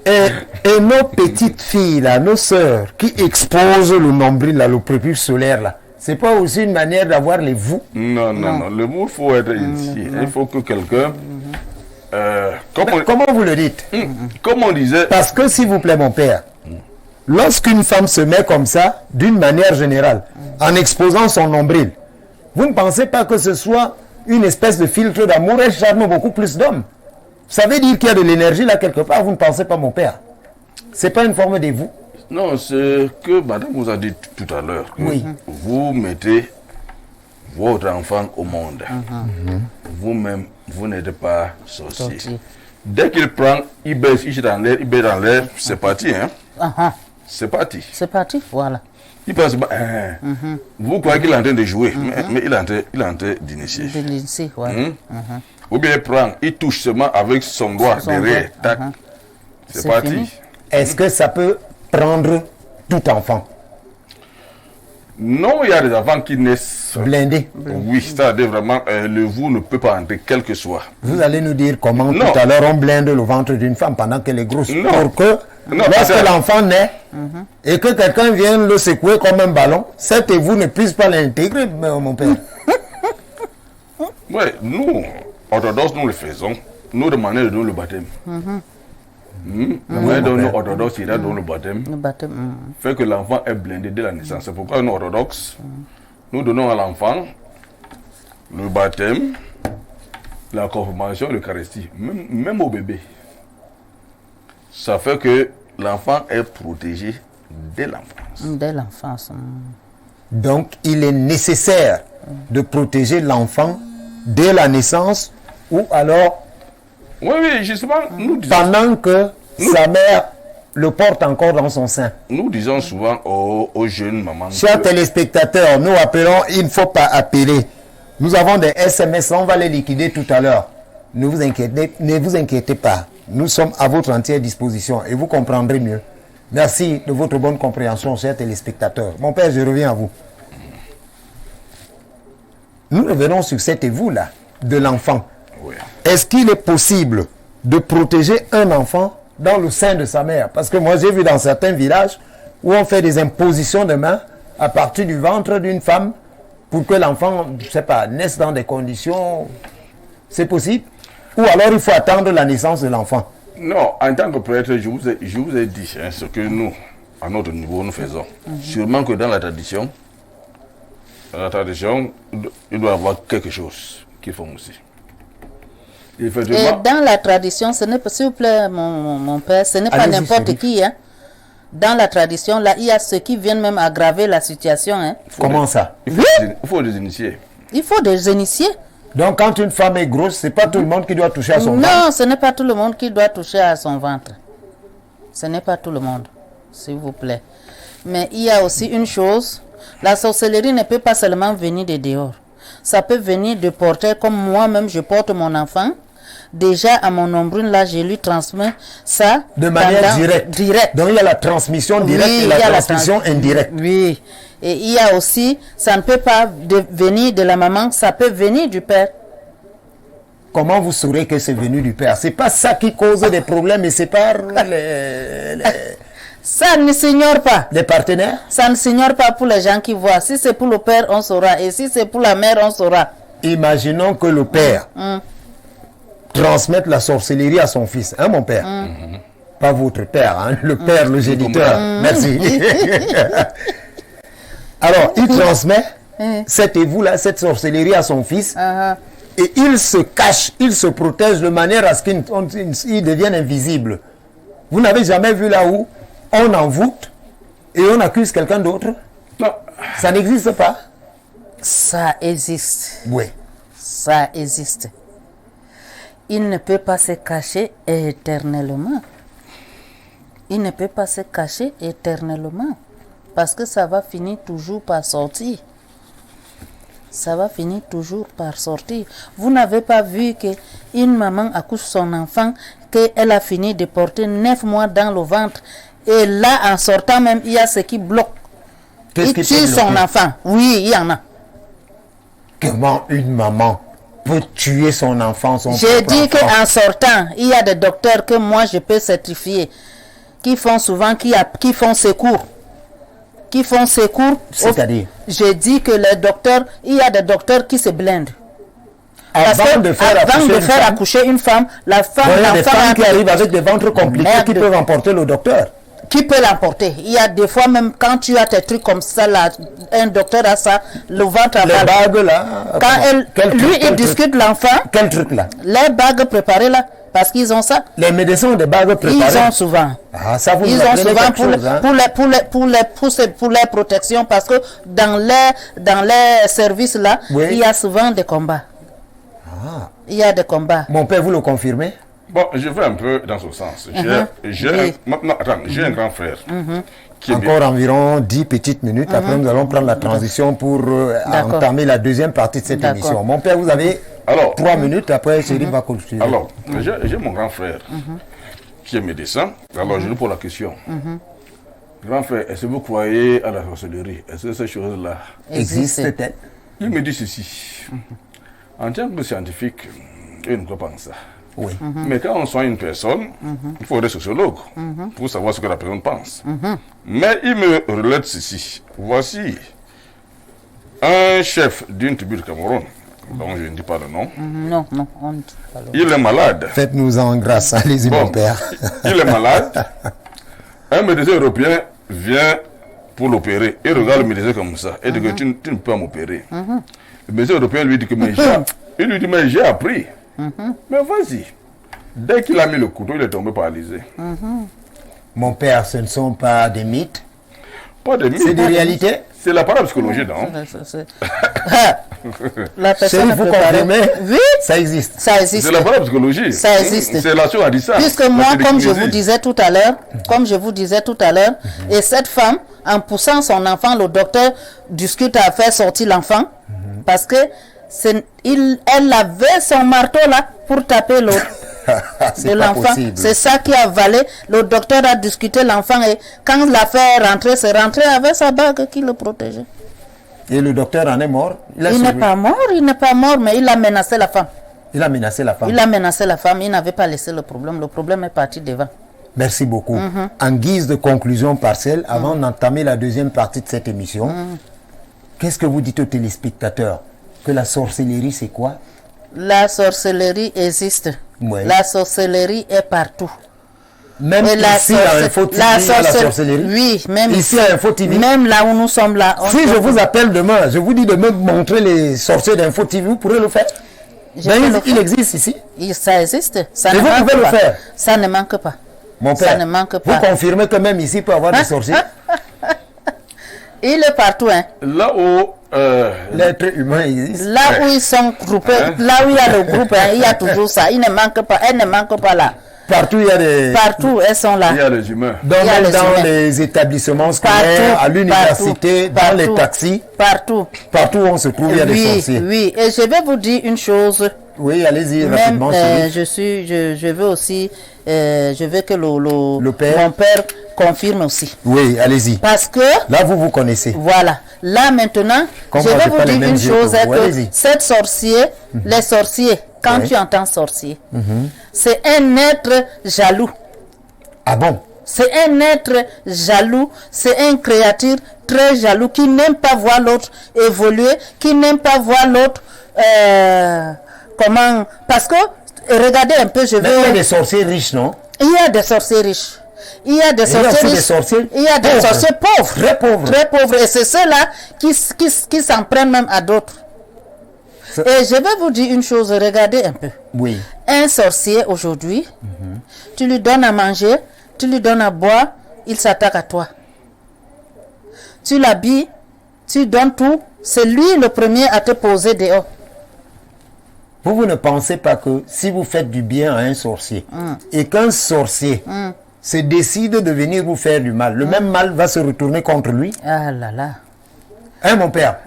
Et nos petites filles, là, nos sœurs, qui exposent le nombril, là, le prépuce solaire, là, c'est pas aussi une manière d'avoir les vous? Non. Le vous, il faut être ici. Il faut que quelqu'un... Comment vous le dites? Comme on disait... Parce que, s'il vous plaît, mon père, lorsqu'une femme se met comme ça, d'une manière générale, en exposant son nombril, vous ne pensez pas que ce soit une espèce de filtre d'amour? Elle charme beaucoup plus d'hommes. Ça veut dire qu'il y a de l'énergie là quelque part, vous ne pensez pas, mon père? C'est pas une forme de vous? Non, c'est que madame vous a dit tout à l'heure que Oui. vous mettez votre enfant au monde. Vous-même, vous n'êtes pas sorcier. Sorcier. Dès qu'il prend, il baisse, il jette en l'air, il baisse dans l'air, c'est parti. Hein? C'est parti. C'est parti, voilà. Il pense, vous croyez qu'il est en train de jouer, mais il est en train d'initier. De l'initier, voilà. Ou bien il prend, il touche seulement avec son doigt Son derrière. doigt. Tac. C'est C'est parti. fini. Est-ce que ça peut prendre tout enfant? Non, il y a des enfants qui naissent. Blindé. Oui, c'est-à-dire vraiment, le vous ne peut pas entrer, quel que soit. Vous allez nous dire comment Non. tout à l'heure on blinde le ventre d'une femme pendant qu'elle est grosse. Non. Pour que Non, lorsque attends. l'enfant naît et que quelqu'un vienne le secouer comme un ballon, cet vous ne puisse pas l'intégrer, mon père. Oui, nous, orthodoxes, nous le faisons. Nous demandons de nous le baptême. La manière dont nous, orthodoxes, il a donné le baptême, Le baptême. fait que l'enfant est blindé dès la naissance. C'est pourquoi nous, orthodoxes, nous donnons à l'enfant le baptême, la confirmation, l'Eucharistie, même au bébé. Ça fait que l'enfant est protégé dès l'enfance. Dès l'enfance. Donc il est nécessaire de protéger l'enfant dès la naissance ou alors Oui, justement, nous disons, pendant que sa mère le porte encore dans son sein. nous disons souvent aux jeunes mamans. Chers que- téléspectateurs, nous appelons, il ne faut pas appeler. Nous avons des SMS, on va les liquider tout à l'heure. Ne vous inquiétez pas. Nous sommes à votre entière disposition et vous comprendrez mieux. Merci de votre bonne compréhension, chers téléspectateurs. Mon père, je reviens à vous. Nous revenons sur cet évoux-là de l'enfant. Oui. Est-ce qu'il est possible de protéger un enfant dans le sein de sa mère? Parce que moi, j'ai vu dans certains villages où on fait des impositions de main à partir du ventre d'une femme pour que l'enfant, je ne sais pas, naisse dans des conditions... C'est possible? Ou alors il faut attendre la naissance de l'enfant? Non, en tant que prêtre, je vous ai dit ce que nous, à notre niveau, nous faisons. Sûrement que dans la tradition, il doit y avoir quelque chose qu'ils font aussi. Et Effectivement, dans la tradition, ce n'est pas, s'il vous plaît, mon père, ce n'est pas Allez-y, n'importe Chérif. qui. Hein. Dans la tradition, là, il y a ceux qui viennent même aggraver la situation. Hein. Comment ça? il faut des initiés. Il faut des initiés. Donc quand une femme est grosse, c'est pas tout le monde qui doit toucher à son ventre. Non, ce n'est pas tout le monde qui doit toucher à son ventre. Ce n'est pas tout le monde, s'il vous plaît. Mais il y a aussi une chose, la sorcellerie ne peut pas seulement venir de dehors. Ça peut venir de porter, comme moi-même je porte mon enfant. Déjà à mon nombril, là, je lui transmets ça. De manière pendant- directe. Directe. Donc il y a la transmission directe Oui, et la il y a la transmission indirecte. Oui. Et il y a aussi, ça ne peut pas venir de la maman, ça peut venir du père. Comment vous saurez que c'est venu du père? C'est pas ça qui cause des problèmes et sépare Ça ne s'ignore pas. les partenaires? Ça ne s'ignore pas pour les gens qui voient. Si c'est pour le père, on saura. Et si c'est pour la mère, on saura. Imaginons que le père transmette la sorcellerie à son fils, hein, mon père? Pas votre père, hein, le père, le géniteur. Merci. Alors, il transmet cet évoux-là, cette sorcellerie à son fils, et il se cache, il se protège de manière à ce qu'il devienne invisible. Vous n'avez jamais vu là où on envoûte et on accuse quelqu'un d'autre? Non, Ça n'existe pas? Ça existe. Oui. Ça existe. Il ne peut pas se cacher éternellement. Il ne peut pas se cacher éternellement. Parce que ça va finir toujours par sortir. Ça va finir toujours par sortir. Vous n'avez pas vu qu'une maman accouche son enfant, qu'elle a fini de porter 9 mois dans le ventre. Et là, en sortant même, il y a ce qui bloque. Il tue son enfant. Oui, il y en a. Comment une maman peut tuer son enfant, son J'ai dit qu'en sortant, il y a des docteurs que moi je peux certifier, qui font souvent, qui font secours. Qui font secours. C'est-à-dire? J'ai dit que les docteurs, il y a des docteurs qui se blindent. Avant de faire accoucher une femme, la femme, il y a des l'enfant femmes qui arrivent avec des ventres compliqués qui peuvent emporter le docteur. Qui peut l'emporter? Il y a des fois même quand tu as tes trucs comme ça, là, un docteur a ça, le ventre les bagues là. Quand il discute l'enfant. Quel truc là? Les bagues préparées là, parce qu'ils ont ça. Les médecins ont des bagues préparées. Ils ont souvent. Ah, ça vous ils ont souvent pour les protections, parce que dans les services là, oui, il y a souvent des combats. Ah. Il y a des combats. Mon père, vous le confirmez? Bon, je vais un peu dans ce sens. J'ai un grand frère. Qui encore environ 10 petites minutes. Après, nous allons prendre la transition pour entamer la deuxième partie de cette émission. Mon père, vous avez 3 minutes. Après, Chéri va continuer. Alors, j'ai mon grand frère qui est médecin. Alors, je lui pose la question. Grand frère, est-ce que vous croyez à la sorcellerie? Est-ce que ces choses-là existent-elles? Il me dit ceci. En tant que scientifique, je ne crois pas en ça. Oui. Mais quand on soigne une personne, il faut être sociologue pour savoir ce que la personne pense. Mais il me relève ceci. Voici un chef d'une tribu de Cameroun, dont je ne dis pas le nom. Non, on ne dit pas le nom. Il est malade. Faites-nous en grâce, allez-y, mon père. Il est malade. Un médecin européen vient pour l'opérer. Il regarde le médecin comme ça. Et dit que tu ne peux pas m'opérer. Le médecin européen lui dit que mais j'ai appris. Mais vas-y. Dès qu'il a mis le couteau, il est tombé paralysé. Mon père, ce ne sont pas des mythes. Pas des mythes. C'est des réalités. C'est la parapsychologie, non? La personne vous confirmez? Oui. Ça existe. Ça existe. C'est la parapsychologie. Ça existe. C'est la chose à dire ça. Puisque moi, comme je vous disais tout à l'heure, et cette femme, en poussant son enfant, le docteur discute à faire sortir l'enfant, parce que elle avait son marteau là pour taper l'autre de l'enfant. C'est ça qui a avalé. Le docteur a discuté l'enfant et quand l'a fait rentrer, c'est rentré avec sa bague qui le protégeait. Et le docteur en est mort? Il n'est pas mort, mais il a menacé la femme. Il a menacé la femme? Il a menacé la femme, il n'avait pas laissé le problème. Le problème est parti devant. Merci beaucoup. En guise de conclusion partielle, avant d'entamer la deuxième partie de cette émission, qu'est-ce que vous dites aux téléspectateurs? Que la sorcellerie, c'est quoi? La sorcellerie existe. Oui. La sorcellerie est partout. Même ici, à Info TV, la sorcellerie? Oui, même ici, à Info TV. Même là où nous sommes là. Si je vous appelle demain, je vous dis de me montrer les sorciers d'Info TV, vous pourrez le faire? Il existe ici? Ça existe. Ça et vous pouvez le faire? Ça ne manque pas. Mon père, ça ne manque pas. Vous confirmez que même ici, il peut y avoir des sorciers? Il est partout, hein. Là où l'être humain existe. Là où ils sont groupés, là où il y a le groupe, il y a toujours ça. Il ne manque pas, elle ne manque pas là. Partout, il y a des... Partout, elles sont là. Il y a les humains. Même dans les établissements scolaires, à l'université, dans les taxis. Partout. Partout où on se trouve, il y a des sorciers. Oui, et je vais vous dire une chose. Oui, allez-y, rapidement. Je veux aussi, je veux que mon père confirme aussi. Oui, allez-y. Parce que... Là, vous connaissez. Voilà. Là, maintenant, je vais vous dire une chose, que cette sorcier, les sorciers, quand tu entends sorcier, c'est un être jaloux. Ah bon? C'est un être jaloux, c'est une créature très jaloux qui n'aime pas voir l'autre évoluer, qui n'aime pas voir l'autre... comment? Parce que, regardez un peu, il y a des sorciers riches, non? Il y a des sorciers riches. Il y a des sorciers riches. Il y a des sorciers pauvres. Très pauvres. Très pauvres. Et c'est ceux-là qui s'en prennent même à d'autres. Et je vais vous dire une chose, regardez un peu. Oui. Un sorcier aujourd'hui, tu lui donnes à manger, tu lui donnes à boire, il s'attaque à toi. Tu l'habilles, tu donnes tout, c'est lui le premier à te poser dehors. vous ne pensez pas que si vous faites du bien à un sorcier et qu'un sorcier se décide de venir vous faire du mal, le même mal va se retourner contre lui? Ah là là. Hein, mon père?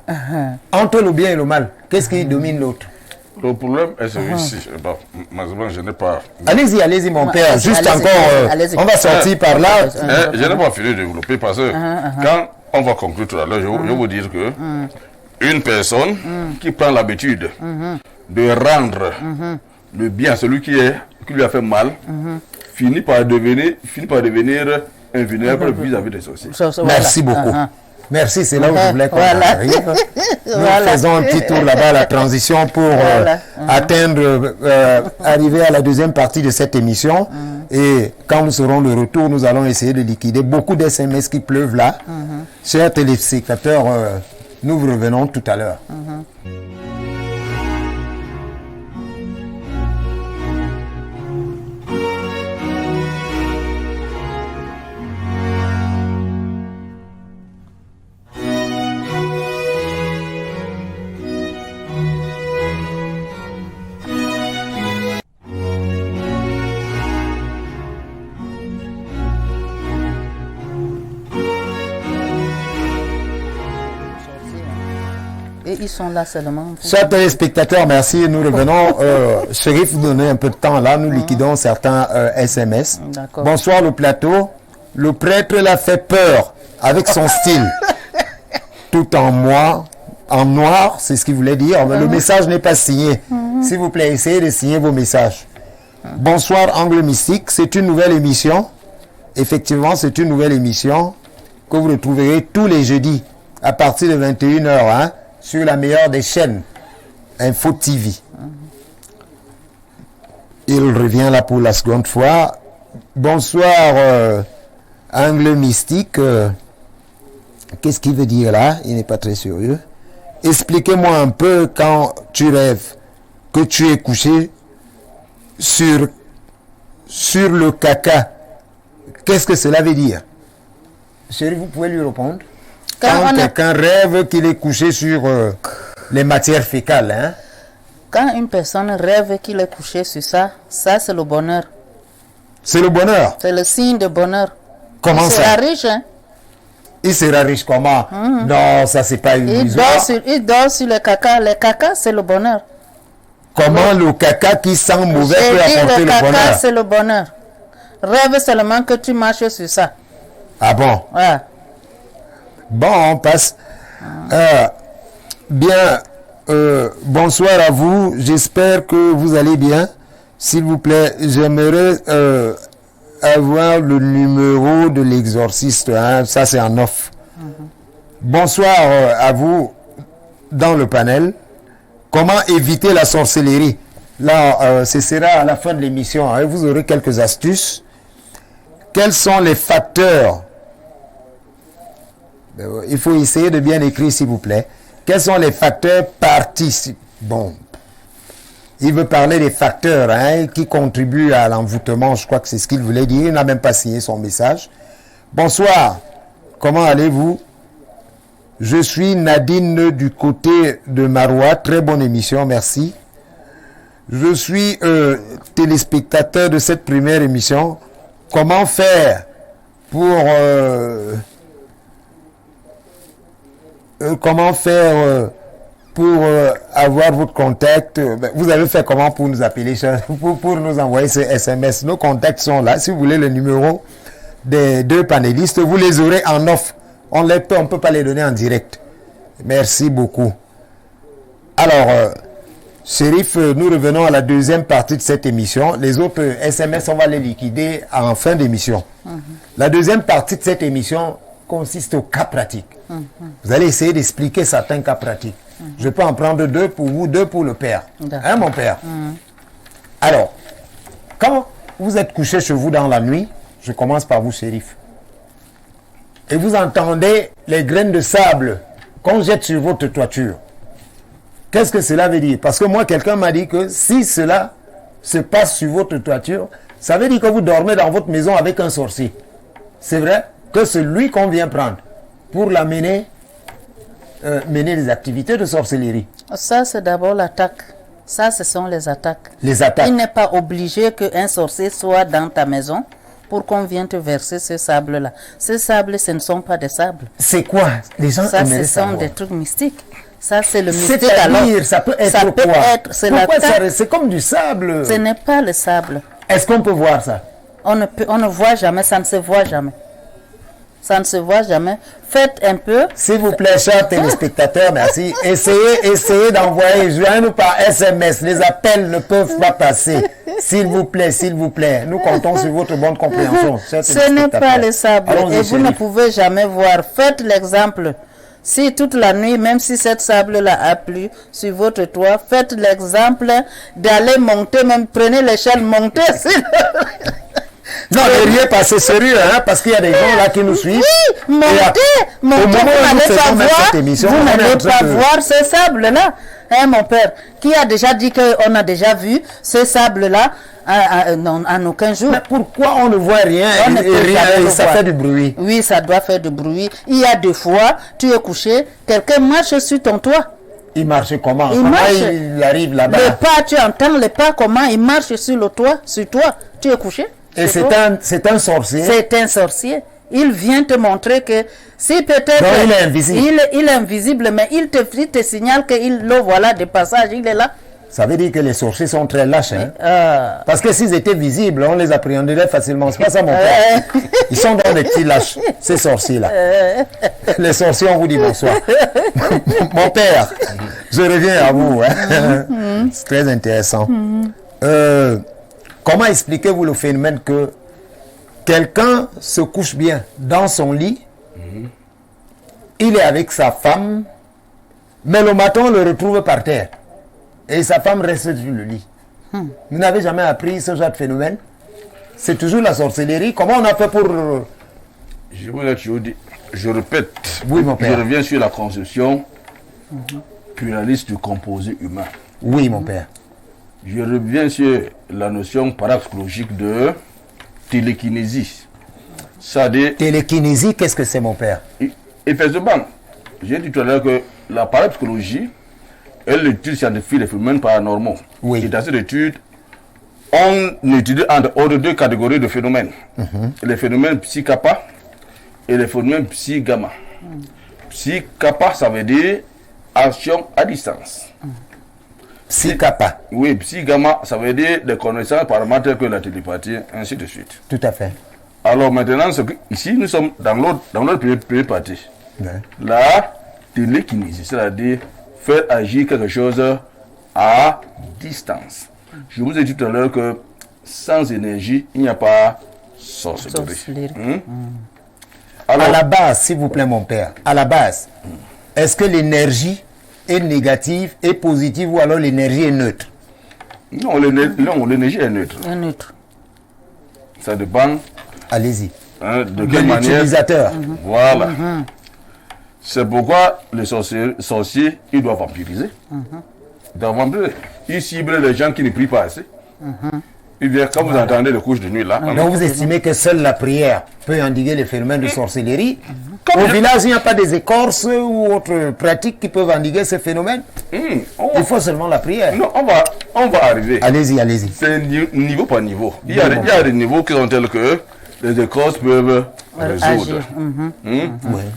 Entre le bien et le mal, qu'est-ce qui domine l'autre? Le problème est celui-ci. Bon, malheureusement, je n'ai pas... Allez-y, mon père. Juste allez-y, encore, allez-y. on va sortir par là. Je n'ai pas fini de développer parce que quand on va conclure tout à l'heure, je vais vous dire que une personne qui prend l'habitude de rendre le bien à celui qui lui a fait mal finit par devenir invulnérable vis-à-vis des sorciers. Merci beaucoup. Merci, c'est là où je voulais qu'on arrive. Nous faisons un petit tour là-bas à la transition pour arriver à la deuxième partie de cette émission. Et quand nous serons de retour, nous allons essayer de liquider beaucoup d'SMS qui pleuvent là. Chers téléspectateurs, nous vous revenons tout à l'heure. Et ils sont là seulement. Chers téléspectateurs, merci. Nous revenons. Chérif, vous donnez un peu de temps là. Nous liquidons certains SMS. Bonsoir le plateau. Le prêtre l'a fait peur avec son style. Tout en noir, c'est ce qu'il voulait dire. Mais le message n'est pas signé. S'il vous plaît, essayez de signer vos messages. Bonsoir Angle Mystique. C'est une nouvelle émission. Effectivement, c'est une nouvelle émission que vous retrouverez tous les jeudis à partir de 21h. Sur la meilleure des chaînes, Info TV. Il revient là pour la seconde fois. Bonsoir, Angle Mystique. Qu'est-ce qu'il veut dire là? Il n'est pas très sérieux. Expliquez-moi un peu quand tu rêves que tu es couché sur le caca. Qu'est-ce que cela veut dire? Chérie, vous pouvez lui répondre? Quand quelqu'un rêve qu'il est couché sur les matières fécales. Hein? Quand une personne rêve qu'il est couché sur ça, ça c'est le bonheur. C'est le bonheur? C'est le signe de bonheur. Comment il ça? sera riche, hein? Il sera riche comment? Non, ça c'est pas illusoire. Il dort sur le caca. Le caca, c'est le bonheur. Comment le caca qui sent mauvais peut apporter le bonheur? Le caca, c'est le bonheur. Rêve seulement que tu marches sur ça. Ah bon? Ouais. Bon, on passe. Bonsoir à vous. J'espère que vous allez bien. S'il vous plaît, j'aimerais avoir le numéro de l'exorciste. Hein. Ça, c'est en off. Bonsoir à vous dans le panel. Comment éviter la sorcellerie? Là, ce sera à la fin de l'émission. Hein. Vous aurez quelques astuces. Quels sont les facteurs? Il faut essayer de bien écrire, s'il vous plaît. Quels sont les facteurs participants? Bon, il veut parler des facteurs qui contribuent à l'envoûtement. Je crois que c'est ce qu'il voulait dire. Il n'a même pas signé son message. Bonsoir. Comment allez-vous? Je suis Nadine du côté de Marois. Très bonne émission, merci. Je suis téléspectateur de cette première émission. Comment faire pour... avoir votre contact? Vous avez fait comment pour nous appeler, pour nous envoyer ces SMS? Nos contacts sont là. Si vous voulez le numéro des deux panélistes, vous les aurez en off. On ne peut pas les donner en direct. Merci beaucoup. Alors, Chérif, nous revenons à la deuxième partie de cette émission. Les autres SMS, on va les liquider en fin d'émission. La deuxième partie de cette émission consiste au cas pratique. Vous allez essayer d'expliquer certains cas pratiques. Je peux en prendre deux pour vous, deux pour le père. Hein, mon père? Alors, quand vous êtes couché chez vous dans la nuit, je commence par vous, Chérif, et vous entendez les graines de sable qu'on jette sur votre toiture. Qu'est-ce que cela veut dire? Parce que moi, quelqu'un m'a dit que si cela se passe sur votre toiture, ça veut dire que vous dormez dans votre maison avec un sorcier. C'est vrai que c'est lui qu'on vient prendre pour l'amener mener des activités de sorcellerie. Ça, c'est d'abord l'attaque. Ça, ce sont les attaques. Les attaques. Il n'est pas obligé qu'un sorcier soit dans ta maison pour qu'on vienne te verser ce sable-là. Ces sables, ce ne sont pas des sables. C'est quoi? Les gens Ça, aimeraient ce sont savoir. des trucs mystiques. Ça, c'est le mystique. C'est-à-dire, ça peut être ça peut quoi? être, c'est Pourquoi l'attaque. c'est comme du sable? Ce n'est pas le sable. Est-ce qu'on peut voir ça? On ne voit jamais, ça ne se voit jamais. Ça ne se voit jamais. Faites un peu. S'il vous plaît, chers téléspectateurs, merci. Essayez d'envoyer, joignez-nous par SMS. Les appels ne peuvent pas passer. S'il vous plaît, s'il vous plaît. Nous comptons sur votre bonne compréhension. chers Ce n'est téléspectateurs. pas le sable. Allons-y, Et vous ne Chérif. pouvez jamais voir. Faites l'exemple. Si toute la nuit, même si cette sable-là a plu sur votre toit, faites l'exemple d'aller monter, même prenez l'échelle, montez. Non, ne riez pas, c'est sérieux, hein, parce qu'il y a des gens là qui nous suivent. Oui, Et là, montez, au moment où vous nous n'allez pas faisons même voir, cette émission, vous on est en n'allez train pas de- voir ce sable-là. Hein, mon père, qui a déjà dit qu'on a déjà vu ce sable-là en aucun jour. Mais pourquoi on ne voit rien On ne et peut rien jamais et le ça voir. fait du bruit? Oui, ça doit faire du bruit. Il y a des fois, tu es couché, quelqu'un marche sur ton toit. Il marche comment? Il Comment marche. il arrive là-bas? Les pas, tu entends les pas, comment il marche sur le toit, sur toi. Tu es couché. Et sur c'est toi. un sorcier. C'est un sorcier. Il vient te montrer que si peut-être... Donc, il est invisible. Il est invisible, mais il te signale que le voilà de passage, il est là. Ça veut dire que les sorciers sont très lâches, hein? Euh, Parce que s'ils étaient visibles, on les appréhenderait facilement. C'est pas ça mon père. Ils sont dans des petits lâches, ces sorciers-là. Les sorciers, on vous dit bonsoir. Mon père, je reviens à vous. Hein. C'est très intéressant. Comment expliquez-vous le phénomène que quelqu'un se couche bien dans son lit, il est avec sa femme, mais le matin, on le retrouve par terre. Et sa femme reste sur le lit. Vous n'avez jamais appris ce genre de phénomène? C'est toujours la sorcellerie. Comment on a fait pour... Je répète, Oui, mon père. je reviens sur la conception pluraliste du composé humain. Oui, mon père. Je reviens sur la notion parapsychologique de télékinésie. C'est-à-dire, Télékinésie, qu'est-ce que c'est, mon père? effectivement, j'ai dit tout à l'heure que la parapsychologie est l'étude scientifique des phénomènes paranormaux. Oui. Et dans cette étude, on étudie entre autres deux catégories de phénomènes. Les phénomènes psi-kappa et les phénomènes psi-gamma. Psi-kappa, ça veut dire action à distance. Psi-kappa, Oui, psi-gamma, ça veut dire des connaissances paramétriques que la télépathie, ainsi de suite. tout à fait. Alors maintenant, ici, nous sommes dans l'autre première partie. Ouais. La télékinésie, c'est-à-dire faire agir quelque chose à distance. Je vous ai dit tout à l'heure que sans énergie, il n'y a pas sorcellerie. Sorcellerie. Alors, À la base, s'il vous plaît, mon père, à la base, est-ce que l'énergie est négative, est positive ou alors l'énergie est neutre? non, l'énergie est neutre. un neutre. Ça dépend Allez-y. de De quelle manière. l'utilisateur. Voilà. C'est pourquoi les sorciers, ils doivent vampiriser. Ils doivent vampiriser. Ils ciblent les gens qui ne prient pas assez. Et bien, quand vous entendez les couches de nuit là, Donc vous estimez que seule la prière peut endiguer les phénomènes de sorcellerie? Comme Au je- village, il n'y a pas des écorces ou autres pratiques qui peuvent endiguer ces phénomènes? Il faut seulement la prière. non, on va arriver. Allez-y, allez-y. C'est niveau par niveau. Il y a des niveaux qui sont tels que les écorces peuvent résoudre. Agir. Mais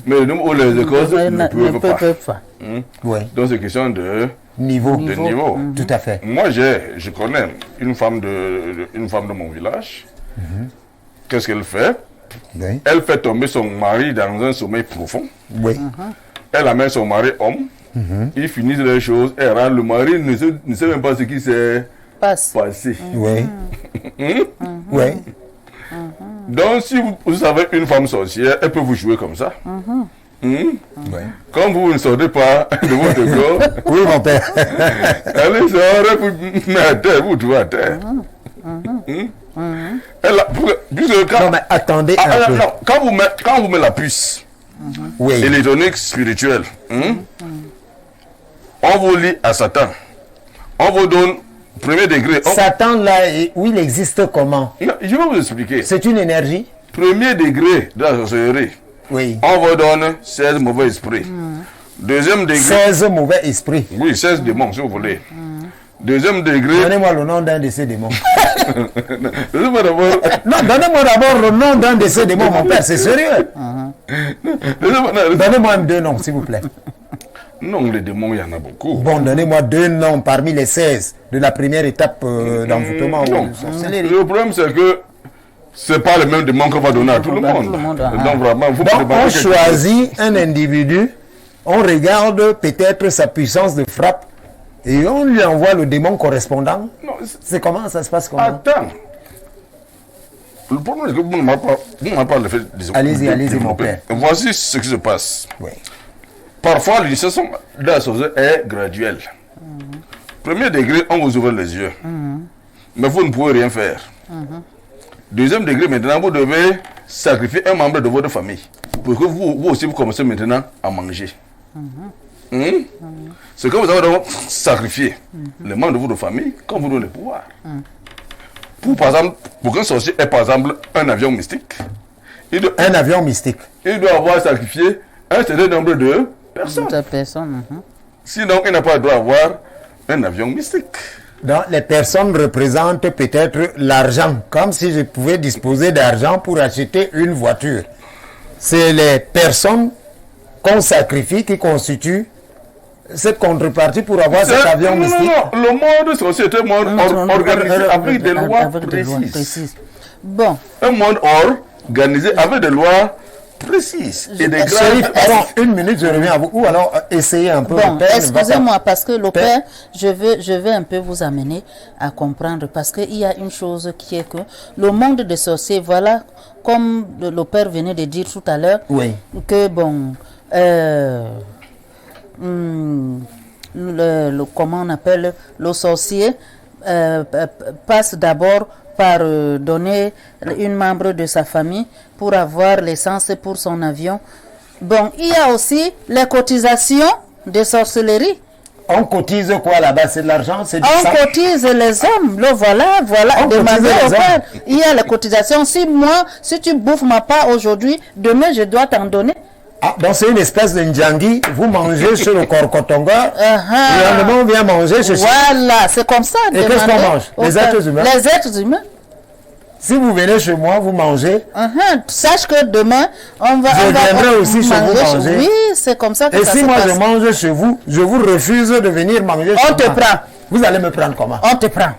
le niveau où les écorces ne peuvent pas. pas. Oui. Donc c'est question de Niveau. niveau. Tout à fait. Moi, je connais une femme de mon village. Qu'est-ce qu'elle fait? Oui. Elle fait tomber son mari dans un sommeil profond. Oui. Elle amène son mari homme. Ils finissent les choses. Elle rentre. Le mari ne sait même pas ce qui s'est Passe. passé. Oui. Oui. Donc, si vous avez une femme sorcière, elle peut vous jouer comme ça. Oui. Quand vous ne sortez pas de votre corps, Oui, mon père. elle sort, elle vous met à terre, vous trouvez à terre. Elle puisque quand, Non, mais attendez Ah, un peu. non, quand vous mettez la puce Oui. électronique spirituelle, on vous lie à Satan. On vous donne premier degré. Satan, là, où il existe comment? Non, je vais vous expliquer. C'est une énergie? Premier degré de la sorcellerie, Oui. on vous donne 16 mauvais esprits. Deuxième degré, 16 mauvais esprits. oui, 16 démons si vous voulez. Deuxième degré. Donnez-moi le nom d'un de ces démons. Deuxièmement d'abord. Non, donnez-moi d'abord le nom d'un de ces démons, mon père, c'est sérieux. Donnez-moi 2 noms, s'il vous plaît. Non, les démons, il y en a beaucoup. Bon, donnez-moi 2 noms parmi les 16 de la première étape d'envoûtement. Non. Le problème, c'est que c'est pas le même démon qu'on va donner à tout le monde. Donc, vraiment, vous on choisit un individu, on regarde peut-être sa puissance de frappe et on lui envoie le démon correspondant. C'est comment ça se passe? Attends. Le problème, c'est que vous ne m'avez pas le fait de Allez-y, mon père. Voici ce qui se passe. Oui. Parfois, l'initiation de la sorcellerie est graduelle. Premier degré, on vous ouvre les yeux. Mais vous ne pouvez rien faire. Deuxième degré, maintenant, vous devez sacrifier un membre de votre famille pour que vous aussi, vous commencez maintenant à manger. C'est que vous avez donc sacrifié les membres de votre famille quand vous donnez le pouvoir. Par exemple, pour qu'un sorcier ait par exemple un avion mystique, un avion mystique, il doit avoir sacrifié un certain nombre de personnes. Sinon, il n'a pas le droit d'avoir un avion mystique. Donc, les personnes représentent peut-être l'argent, comme si je pouvais disposer d'argent pour acheter une voiture. C'est les personnes qu'on sacrifie qui constituent cette contrepartie pour avoir cet avion mystique. Non, le monde société, un monde organisé avec des lois précises. Bon. Un monde organisé avec des lois précises. Et des alors, 1 minute, je reviens à vous. Ou alors, essayez un peu. Bon, excusez-moi, parce que le père, je veux un peu vous amener à comprendre. Parce qu'il y a une chose qui est que le monde des sorciers, voilà, comme le père venait de dire tout à l'heure, que bon, comment on appelle, le sorcier passe d'abord par donner une membre de sa famille pour avoir l'essence pour son avion. Bon, il y a aussi les cotisations de sorcellerie. On cotise quoi là-bas? C'est de l'argent? C'est du sang? On cotise les hommes. Voilà. Il y a les cotisations. Si tu bouffes ma part aujourd'hui, demain je dois t'en donner. Ah, donc c'est une espèce de Ndjangi. Vous mangez chez le Korkotonga. Le lendemain, on vient manger chez Voilà, c'est comme ça. Et qu'est-ce qu'on mange? Les êtres humains. Les êtres humains. Si vous venez chez moi, vous mangez. Sache que demain, on va. Je viendrai aussi chez vous manger. Oui, c'est comme ça que et ça si se moi passe. je mange chez vous, je vous refuse de venir manger chez On te prend. Vous allez me prendre comment? On te prend.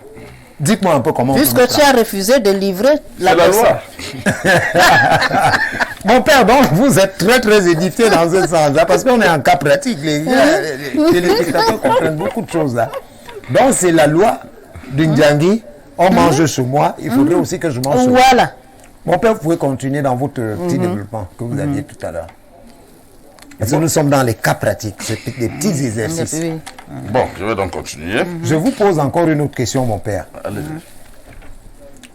Dites-moi un peu comment. Puisque tu as refusé de livrer la loi. Mon père, donc, vous êtes très très édifié dans ce sens-là, parce qu'on est en cas pratique. Les téléspectateurs comprennent beaucoup de choses là. Donc, c'est la loi d'une Ndjangi. On mange chez moi, il faudrait aussi que je mange chez vous. Voilà. Mon père, vous pouvez continuer dans votre petit développement que vous aviez tout à l'heure. Parce que nous sommes dans les cas pratiques, c'est des petits exercices. Bon, je vais donc continuer. Je vous pose encore une autre question, mon père.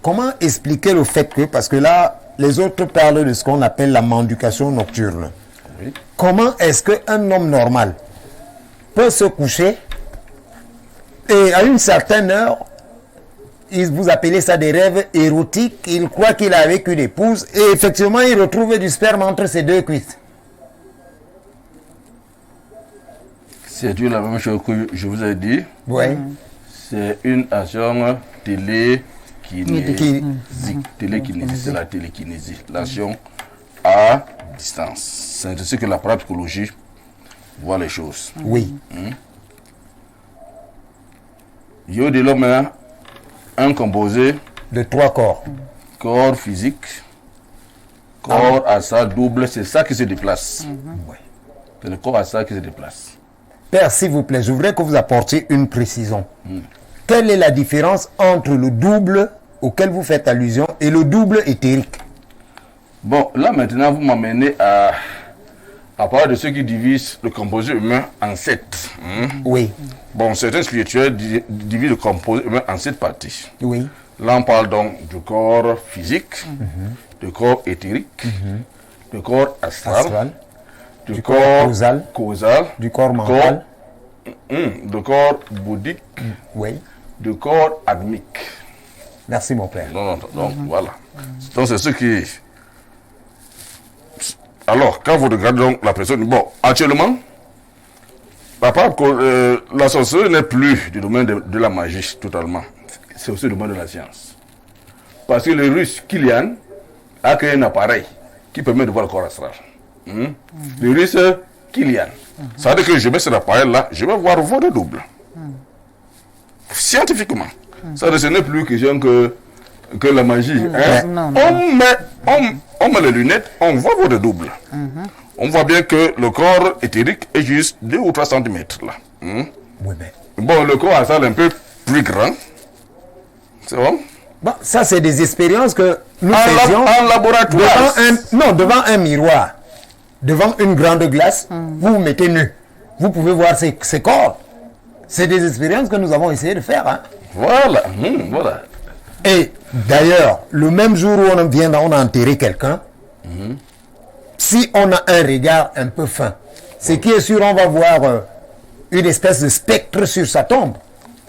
Comment expliquer le fait que, parce que là, les autres parlent de ce qu'on appelle la mendication nocturne. Comment est-ce qu'un homme normal peut se coucher et à une certaine heure, vous appelez ça des rêves érotiques, il croit qu'il a avec une épouse et effectivement il retrouve du sperme entre ses 2 cuisses? C'est la même chose que je vous ai dit. Oui. C'est une action télékinésique. Télékinésie, c'est la télékinésie. L'action à distance. C'est ainsi que la parapsychologie voit les choses. Oui. Il y a de l'homme un composé de 3 corps. Corps physique, corps astral double, c'est ça qui se déplace. C'est le corps astral qui se déplace. Père, s'il vous plaît, je voudrais que vous apportiez une précision. Quelle est la différence entre le double auquel vous faites allusion et le double éthérique? Bon, là maintenant, vous m'amenez à parler de ceux qui divisent le composé humain en 7. Oui. Bon, certains spirituels divisent le composé humain en 7 parties. Oui. Là, on parle donc du corps physique, du corps éthérique, du corps astral, du corps causal, du corps mental, du corps bouddhique, du corps admique. Merci mon père. Donc voilà. Donc c'est ce qui... Alors, quand vous regardez donc la personne, bon, actuellement, La sorcellerie n'est plus du domaine de la magie totalement. C'est aussi le domaine de la science. Parce que le russe Kilian a créé un appareil qui permet de voir le corps astral. Le russe Kilian. Ça veut dire que je mets cet appareil-là, je vais voir votre double. Scientifiquement. Ça veut dire que ce n'est plus question que la magie. Non. On met les lunettes, on voit votre double. On voit bien que le corps éthérique est juste 2 ou 3 cm là. Oui, mais... Bon, le corps astral est un peu plus grand. C'est bon? Bon, ça, c'est des expériences que nous En faisions laboratoire. devant un miroir, devant une grande glace, vous vous mettez nu. Vous pouvez voir ces corps. C'est des expériences que nous avons essayé de faire. Hein. Voilà. Voilà. Et d'ailleurs, le même jour où on a enterré quelqu'un, si on a un regard un peu fin, ce qui est sûr, on va voir une espèce de spectre sur sa tombe,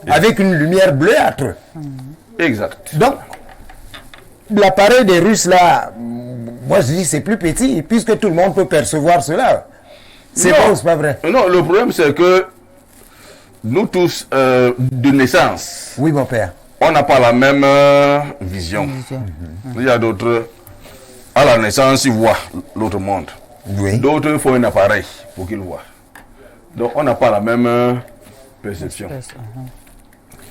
avec une lumière bleuâtre. Exact. Donc, l'appareil des Russes là, moi je dis c'est plus petit, puisque tout le monde peut percevoir cela. C'est Non. pas ou c'est pas vrai? Non, le problème c'est que nous tous, de naissance, Oui, mon père. on n'a pas la même vision. Il y a d'autres, à la naissance, ils voient l'autre monde. Oui. D'autres font un appareil pour qu'ils voient. Donc on n'a pas la même perception.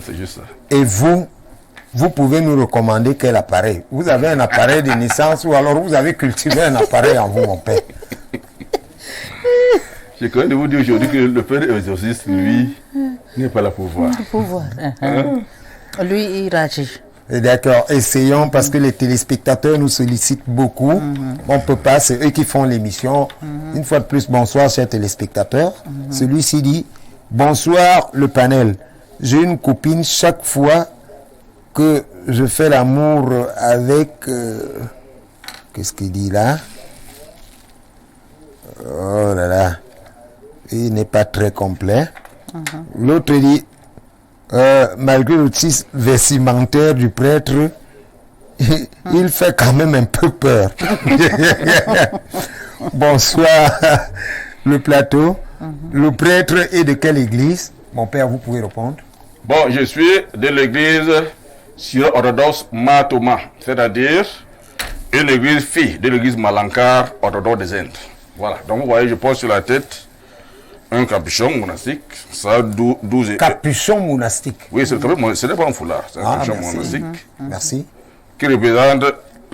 C'est juste ça. Et vous pouvez nous recommander quel appareil? Vous avez un appareil de naissance ou alors vous avez cultivé un appareil en vous, mon père? J'ai quand même de vous dire aujourd'hui que le père exorciste, lui, n'est pas là pour voir. Pouvoir. Lui, il réagit. Et d'accord, essayons parce que les téléspectateurs nous sollicitent beaucoup. On peut pas, c'est eux qui font l'émission. Une fois de plus, bonsoir chers téléspectateurs. Celui-ci dit, bonsoir le panel. J'ai une copine chaque fois que je fais l'amour avec... qu'est-ce qu'il dit là? Oh là là. Il n'est pas très complet. L'autre dit, malgré le titre vestimentaire du prêtre, il fait quand même un peu peur. Bonsoir, le plateau. Le prêtre est de quelle église? Mon père, vous pouvez répondre. Bon, je suis de l'église syro-orthodoxe Matoma, c'est-à-dire une église fille de l'église Malankar orthodoxe des Indes. Voilà, donc vous voyez, je porte sur la tête un capuchon monastique, ça 12 Capuchon monastique. Oui, c'est le capuchon, ce n'est pas un foulard, c'est un Ah, capuchon merci. monastique Merci. qui représente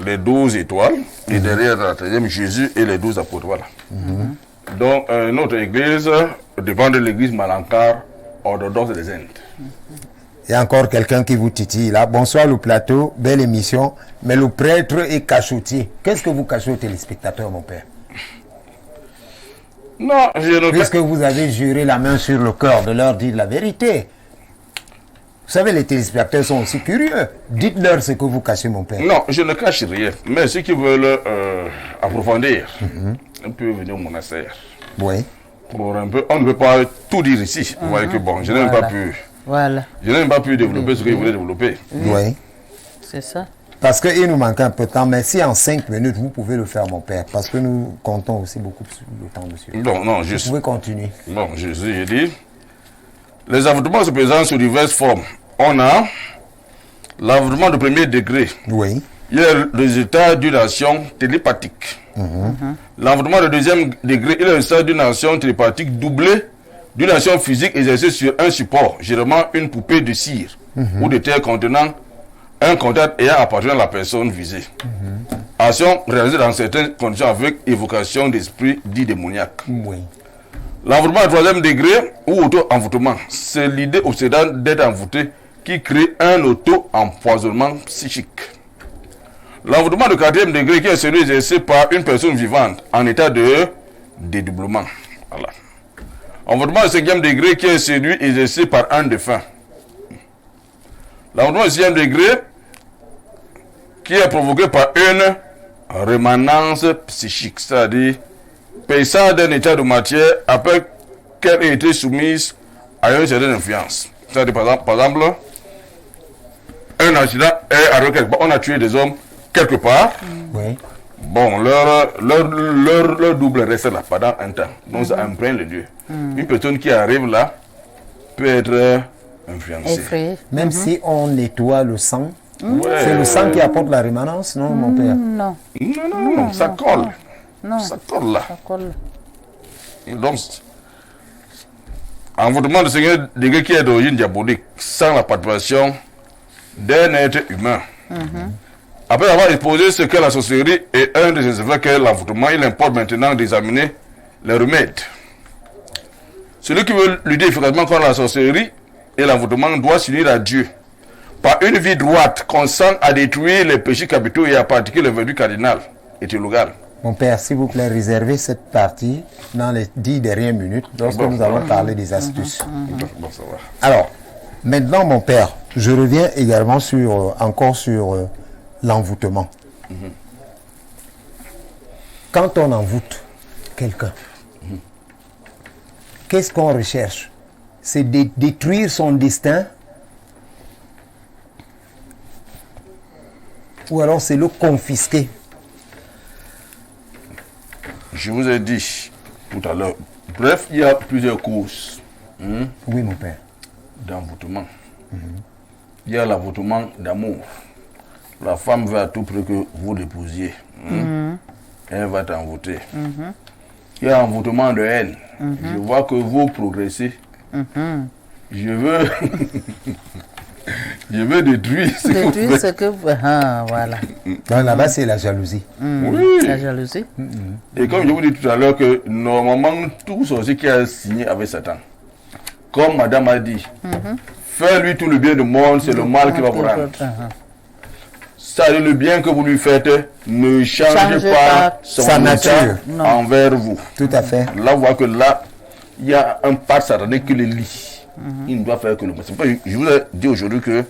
les 12 étoiles et derrière la 13e Jésus et les 12 apôtres. Voilà. Donc, notre église dépend de l'église Malankar orthodoxe des Indes. Il y a encore quelqu'un qui vous titille là. Bonsoir le plateau, belle émission. Mais le prêtre est cachotier. Qu'est-ce que vous cachez aux téléspectateurs, mon père? Non, je ne Puisque vous avez juré la main sur le cœur de leur dire la vérité. Vous savez, les téléspectateurs sont aussi curieux. Dites-leur ce que vous cachez, mon père. Non, je ne cache rien. Mais ceux qui veulent approfondir, on peut venir au monastère. Oui. Pour un peu, on ne peut pas tout dire ici. Vous voyez que bon, je n'ai même pas pu. Voilà, Je n'ai même pas pu développer ce que je voulais développer. Oui. c'est ça. Parce qu'il nous manque un peu de temps. Mais si en 5 minutes, vous pouvez le faire, mon père. Parce que nous comptons aussi beaucoup sur le temps, monsieur. Non, non, Vous pouvez continuer. Bon, je dis. Les avortements se présentent sous diverses formes. On a l'avortement de premier degré. Oui. Il est le résultat d'une action télépathique. L'avortement de deuxième degré, il est le résultat d'une action télépathique doublée d'une action physique exercée sur un support, généralement une poupée de cire ou de terre contenant un contact ayant appartenu à la personne visée. Action réalisée dans certaines conditions avec évocation d'esprits dits démoniaques. Oui. L'envoûtement de troisième degré ou auto-envoûtement, c'est l'idée obsédante d'être envoûté qui crée un auto-empoisonnement psychique. L'envoûtement de quatrième degré qui est celui exercé par une personne vivante en état de dédoublement. Voilà. L'envoûtement de cinquième degré qui est celui exercé par un défunt. L'envoûtement de sixième degré qui est provoqué par une rémanence psychique, c'est-à-dire passant d'un état de matière après qu'elle ait été soumise à une certaine influence. C'est-à-dire, par exemple, un accident est arrivé quelque part, on a tué des hommes quelque part, Oui. Bon, leur double reste là pendant un temps. Donc ça imprègne le lieu. Une personne qui arrive là peut être influencée. Effrayé. Même si on nettoie le sang, Ouais. c'est le sang qui apporte la rémanence, non, mon père? Non, Non, ça colle. non, Ça colle là. ça colle. Donc, envoûtement de Seigneur degré qui est d'origine diabolique, sans la participation d'un être humain. Après avoir exposé ce qu'est la sorcellerie et un de ses effets qu'est l'envoûtement, il importe maintenant d'examiner les remèdes. Celui qui veut lutter efficacement contre la sorcellerie et l'envoûtement doit s'unir à Dieu par une vie droite, consciente à détruire les péchés capitaux et à pratiquer le vertu cardinal et théologal. Mon père, s'il vous plaît, réservez cette partie dans les 10 dernières minutes lorsque Bon. nous allons parler des astuces. Bon, ça va. Alors, maintenant, mon père, je reviens également encore sur l'envoûtement. Quand on envoûte quelqu'un, qu'est-ce qu'on recherche? C'est de détruire son destin, ou alors c'est le confisquer? Je vous ai dit tout à l'heure. Bref, il y a plusieurs causes Oui, mon père. d'envoûtement. Il y a l'envoûtement d'amour. La femme veut à tout prix que vous l'épousiez. Elle va t'envoûter. Il y a l'envoûtement de haine. Je vois que vous progressez. Je veux... Je veux détruire ce que vous Détruire faites. ce que vous... Ah, voilà. Donc là-bas, c'est la jalousie. Oui. La jalousie. Et comme je vous dis tout à l'heure que normalement, tout sorcier qui a signé avec Satan, comme madame a dit, fais-lui tout le bien du monde, c'est le mal qui va vous rendre. Ça, le bien que vous lui faites, ne changez pas son sa nature nature. envers vous. Tout à fait. Là, vous voyez que là, il y a un pas satanique qui le lie. Il ne doit faire que le mal. C'est pourquoi je vous ai dit aujourd'hui que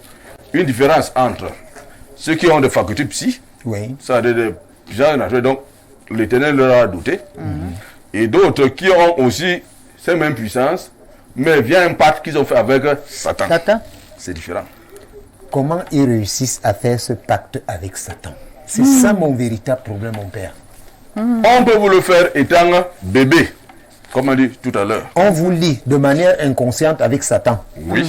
une différence entre ceux qui ont des facultés psy, Oui. ça a des puissances naturelles, donc l'Éternel leur a doté, et d'autres qui ont aussi ces mêmes puissances, mais via un pacte qu'ils ont fait avec Satan. Satan. C'est différent. Comment ils réussissent à faire ce pacte avec Satan? C'est ça mon véritable problème, mon père. On peut vous le faire étant bébé, comme on dit tout à l'heure. On vous lie de manière inconsciente avec Satan. Oui.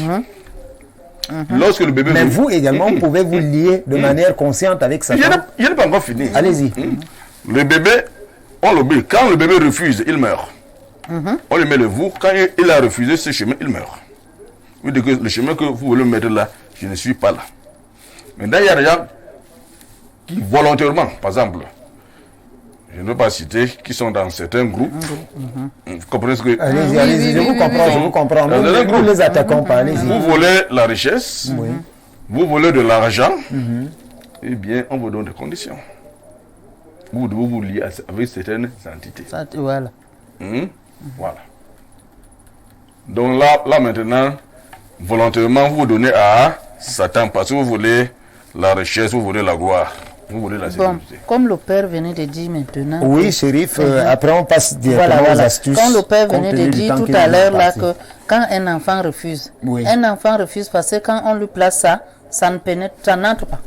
Lorsque le bébé... Mais vous également, vous pouvez vous lier de manière consciente avec Je Satan. n'ai pas encore fini. Allez-y. Le bébé, on l'oublie. Quand le bébé refuse, il meurt. On lui met le vous. Quand il a refusé ce chemin, il meurt. Vous dites que le chemin que vous voulez mettre là, je ne suis pas là. Maintenant, il y a des gens qui volontairement, par exemple, je ne veux pas citer, qui sont dans certains groupes. Vous comprenez ce que... Allez-y, Oui, allez-y. oui, Je oui, vous oui, comprends, oui. je vous comprends. Dans un Nous groupe. les attaquons pas. Allez-y. Vous volez la richesse, Oui. vous volez de l'argent, eh bien, on vous donne des conditions. Vous devez vous lier avec certaines entités. Ça, voilà. Voilà. Donc là maintenant, volontairement, vous vous donnez à Satan parce que vous voulez la richesse, vous voulez la gloire, vous voulez la Bon, sécurité. comme le père venait de dire maintenant. Oui, shérif, après on passe directement Voilà, aux voilà. astuces. Quand le père compte venait de tenu du dire temps tout qu'il à nous l'heure là imparti. que quand un enfant refuse, Oui. un enfant refuse parce que quand on lui place ça, ça ne pénètre, ça n'entre pas.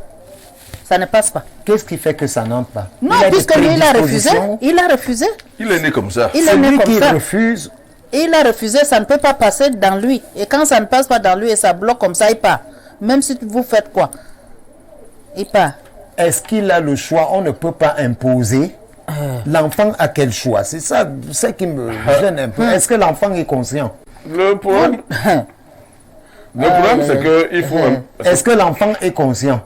Ça ne passe pas. Qu'est-ce qui fait que ça n'entre pas? Non, Il a des puisque lui, il a refusé. prédispositions. Il a refusé. Il est né comme ça. Il est né Celui comme qui ça. refuse, Il a refusé, ça ne peut pas passer dans lui. Et quand ça ne passe pas dans lui et ça bloque comme ça, il part. Même si vous faites quoi, il part. est-ce qu'il a le choix? On ne peut pas imposer. L'enfant a quel choix? C'est ça qui me gêne un peu. Est-ce que l'enfant est conscient? Le problème, c'est qu'il faut... Est-ce que l'enfant est conscient?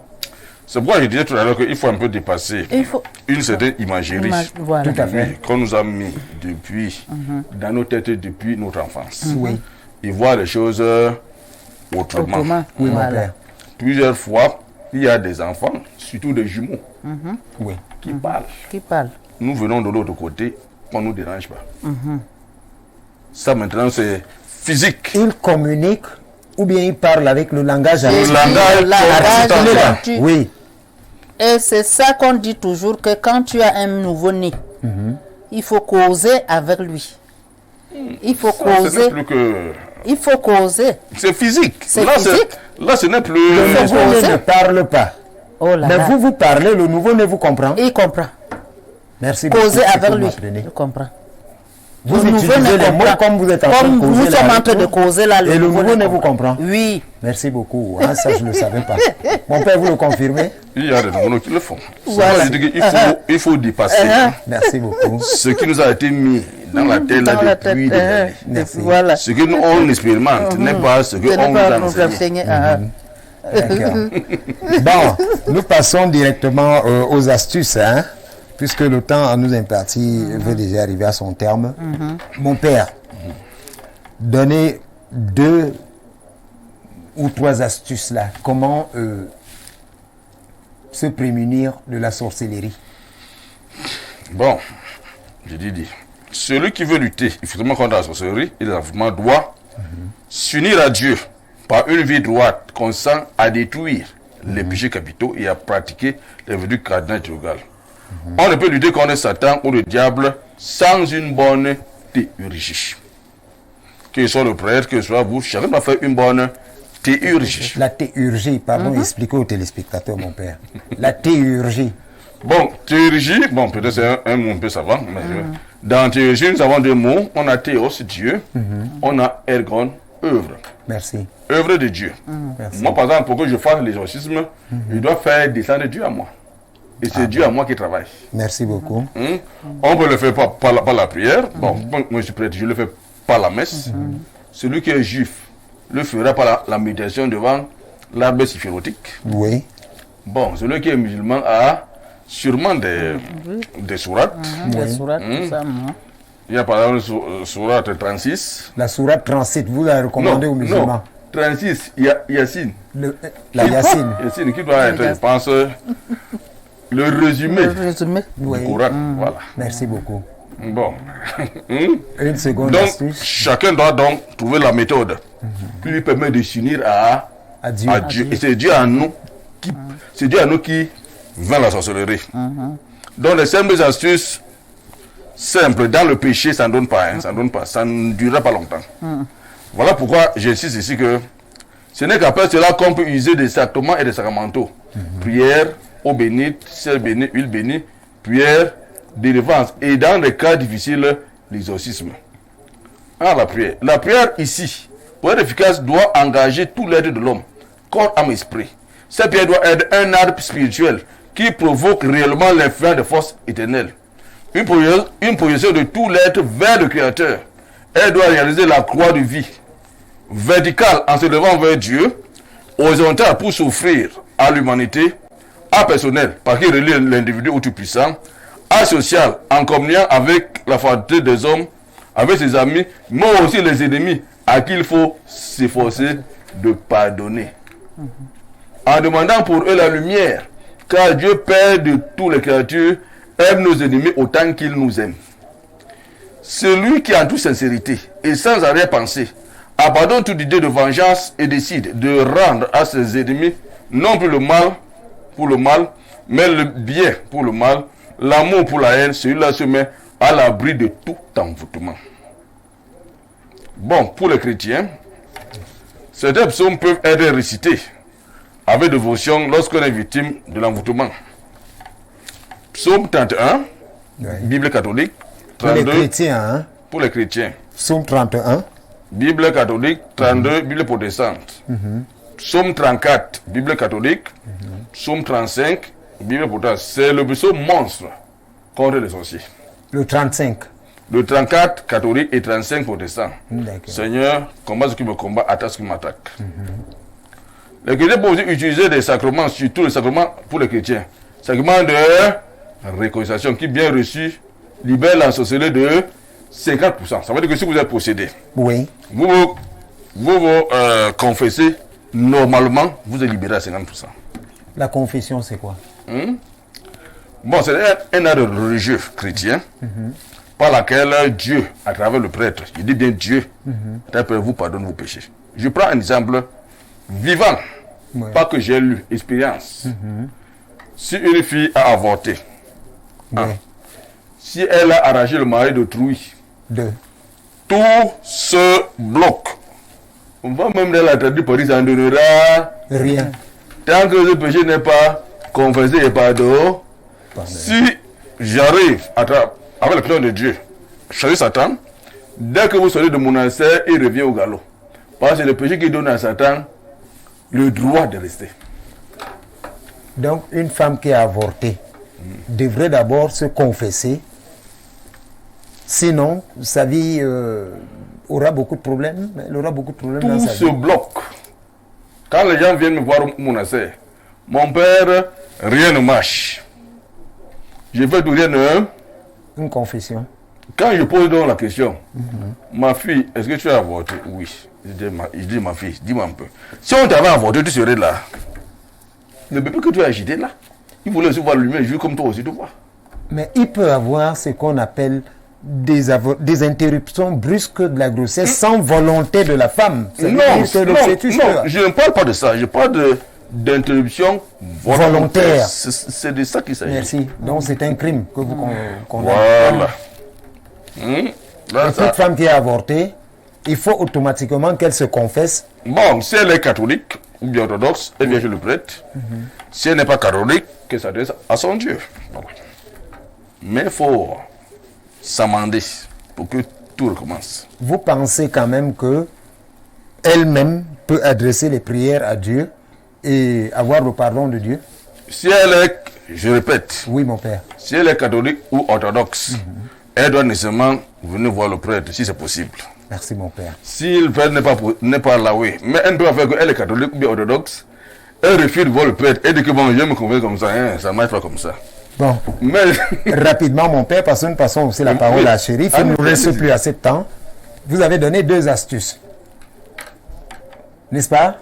C'est pourquoi je disais tout à l'heure qu'il faut un peu dépasser Il faut. une certaine imagerie. Voilà. Tout à fait. Oui, qu'on nous a mis depuis, dans nos têtes depuis notre enfance. Oui. Et voir les choses autrement. Autrement. Oui, mon Voilà. père. Plusieurs fois, il y a des enfants, surtout des jumeaux, Oui. qui parlent. Qui parle. Nous venons de l'autre côté, on ne nous dérange pas. Ça maintenant, c'est physique. Il communique ou bien il parle avec le langage Le articulé. langage Articulé, là. tu- Oui. Et c'est ça qu'on dit toujours que quand tu as un nouveau-né, il faut causer avec lui. Il faut Ça, ce n'est causer. plus que... Il faut causer. C'est physique. C'est Là, physique. Là, ce n'est plus... Le nouveau-né ne parle pas. Oh là Mais là. vous parlez, le nouveau-né vous comprend. Il comprend. Merci beaucoup. Causer C'est avec que lui. vous apprenez. Je comprends. Vous Le nouveau utilisez ne les mots comprend. comme vous êtes en train de Comme causer nous là sommes en avec train de nous. causer là, Et le nouveau ne vous comprend. Oui. Merci beaucoup. Ah, ça, je ne le savais pas. Mon père, vous le confirmez? Il y a des nouveaux qui le font. Voilà. C'est-à-dire qu'il il faut dépasser Merci beaucoup. ce qui nous a été mis dans la tête là Dans la depuis tête, des années. Merci. Voilà. Ce que nous on expérimente n'est pas ce que Ce n'est on pas nous qu'on enseigne. enseigne. D'accord. Bon, nous passons directement aux astuces, hein, puisque le temps à nous imparti veut déjà arriver à son terme. Mon père, donnez 2 ou 3 astuces là. Comment se prémunir de la sorcellerie? Bon, je dis, celui qui veut lutter effectivement contre la sorcellerie, il doit s'unir à Dieu par une vie droite, consent à détruire les péchés capitaux et à pratiquer les vertus cardinales théologales. On ne peut lutter contre Satan ou le diable sans une bonne théurgie. Que ce soit le prêtre, que ce soit vous, chacun doit faire une bonne théurgie. La théurgie, pardon, expliquez aux téléspectateurs, mon père. La théurgie. Bon, théurgie, bon, peut-être c'est un mot un peu savant, mais dans théurgie, nous avons 2 mots. On a théos, Dieu, on a ergon, œuvre. Merci. Œuvre de Dieu. Merci. Moi, par exemple, pour que je fasse l'exorcisme, je dois faire descendre Dieu à moi. Et c'est Dieu à moi qui travaille. Merci beaucoup. On peut le faire par la prière. Bon, moi je suis prêtre, je le fais par la messe. Celui qui est juif le fera par la méditation devant l'arbre siphirotique. Oui. Bon, celui qui est musulman a sûrement des sourates. Des sourates, tout ça, moi. Il y a par exemple sourate 36. La sourate 37, vous la recommandez aux musulmans? Non, 36, Yassine. La Yassine. Yassine qui doit être, je pense, le résumé Le résumé. du Oui. Coran. Voilà. Merci beaucoup. Bon. Une seconde Donc, astuce. chacun doit donc trouver la méthode qui lui permet de s'unir à Adieu. Dieu. Et c'est Dieu à nous qui vainc la sorcellerie. Donc, les simples astuces simples dans le péché, ça ne donne pas. Hein, ça ne donne pas. Ça ne durera pas longtemps. Voilà pourquoi j'insiste ici que ce n'est qu'après cela qu'on peut user des sacrements et des sacramentaux. Prière, eau bénite, sel béni, huile bénie, prière, délivrance. Et dans les cas difficiles, l'exorcisme. La prière. La prière ici, pour être efficace, doit engager tout l'être de l'homme, corps, âme, esprit. Cette prière doit être un arbre spirituel qui provoque réellement l'influence de force éternelle. Une projection de tout l'être vers le Créateur. Elle doit réaliser la croix de vie. Verticale en se levant vers Dieu, horizontale pour s'offrir à l'humanité, à personnel, parce qu'il relie l'individu au Tout-Puissant, asocial en communiant avec la fraternité des hommes, avec ses amis, mais aussi les ennemis à qui il faut s'efforcer de pardonner. En demandant pour eux la lumière, car Dieu, Père de toutes les créatures, aime nos ennemis autant qu'il nous aime. Celui qui en toute sincérité et sans arrière-pensée abandonne toute idée de vengeance et décide de rendre à ses ennemis non plus le mal pour le mal, mais le bien pour le mal, l'amour pour la haine, celui-là se met à l'abri de tout envoûtement. Bon, pour les chrétiens, certains psaumes peuvent être récités avec dévotion lorsqu'on est victime de l'envoûtement. Psaume 31, Bible catholique, 32, pour les chrétiens, hein? Pour les chrétiens. Psaume 31. Bible catholique, 32, Bible protestante. Psaume 34, Bible catholique. Psaume 35, Bible protestante. C'est le psaume monstre contre les sorciers. Le 35. Le 34 catholique et 35 protestants. D'accord. Seigneur, combat ce qui me combat, attaque ce qui m'attaque. Les chrétiens peuvent aussi utiliser des sacrements, surtout les sacrements pour les chrétiens. Sacrement de réconciliation qui, bien reçu, libère l'ensorcelé de 50%. Ça veut dire que si vous êtes possédé, Oui. vous confessez, normalement, vous êtes libéré à 50%. La confession, c'est quoi? Bon, c'est un art religieux chrétien par laquelle Dieu, à travers le prêtre, je dis bien Dieu, vous pardonne vos péchés. Je prends un exemple vivant, pas que j'ai lu, expérience. Si une fille a avorté, si elle a arraché le mari d'autrui, tout se bloque. On va même dans la traduction pour dire ça ne donnera rien. Tant que le péché n'est pas confessé et pardonné, si j'arrive avec la prière de Dieu, chasser Satan. Dès que vous sortez de monastère, il revient au galop. Parce que c'est le péché qui donne à Satan le droit de rester. Donc, une femme qui a avorté devrait d'abord se confesser. Sinon, sa vie aura beaucoup de problèmes. Elle aura beaucoup de problèmes dans Tout sa se vie. bloque. Quand les gens viennent me voir au monastère, mon père, rien ne marche. Je fais tout, rien ne... Une confession. Quand je pose donc la question, ma fille, est-ce que tu as avorté? Oui. Je dis ma fille, dis-moi un peu. Si on t'avait avorté, tu serais là. Le bébé que tu as agité là, il voulait aussi voir le lumière, juste comme toi aussi, tu vois. Mais il peut avoir ce qu'on appelle des interruptions brusques de la grossesse sans volonté de la femme. Ça veut Non, dire que le non, fœtus non, peut- je ne parle pas de ça. Je parle d'interruption volontaire. Volontaire. C'est de ça qu'il s'agit. Merci. Donc c'est un crime que vous condamnez. Voilà. Là, Toute ça- femme qui a avorté, il faut automatiquement qu'elle se confesse. Bon, si elle est catholique ou bien orthodoxe, elle vient chez le prêtre. Si elle n'est pas catholique, qu'elle s'adresse à son Dieu. Mais il faut s'amender pour que tout recommence. Vous pensez quand même que elle-même peut adresser les prières à Dieu et avoir le pardon de Dieu? Si elle est, je répète, Oui, mon père. si elle est catholique ou orthodoxe, elle doit nécessairement venir voir le prêtre si c'est possible. Merci, mon père. Si le prêtre n'est pas là, oui. Mais elle ne peut pas faire qu'elle est catholique ou bien orthodoxe. Elle refuse de voir le prêtre. Elle dit que bon, je vais me convaincre comme ça. Hein, ça ne marche pas comme ça. Bon, Mais rapidement, mon père, parce que nous passons aussi la parole à Chérif. Il ne nous reste plus assez de temps. Vous avez donné 2 astuces. N'est-ce pas?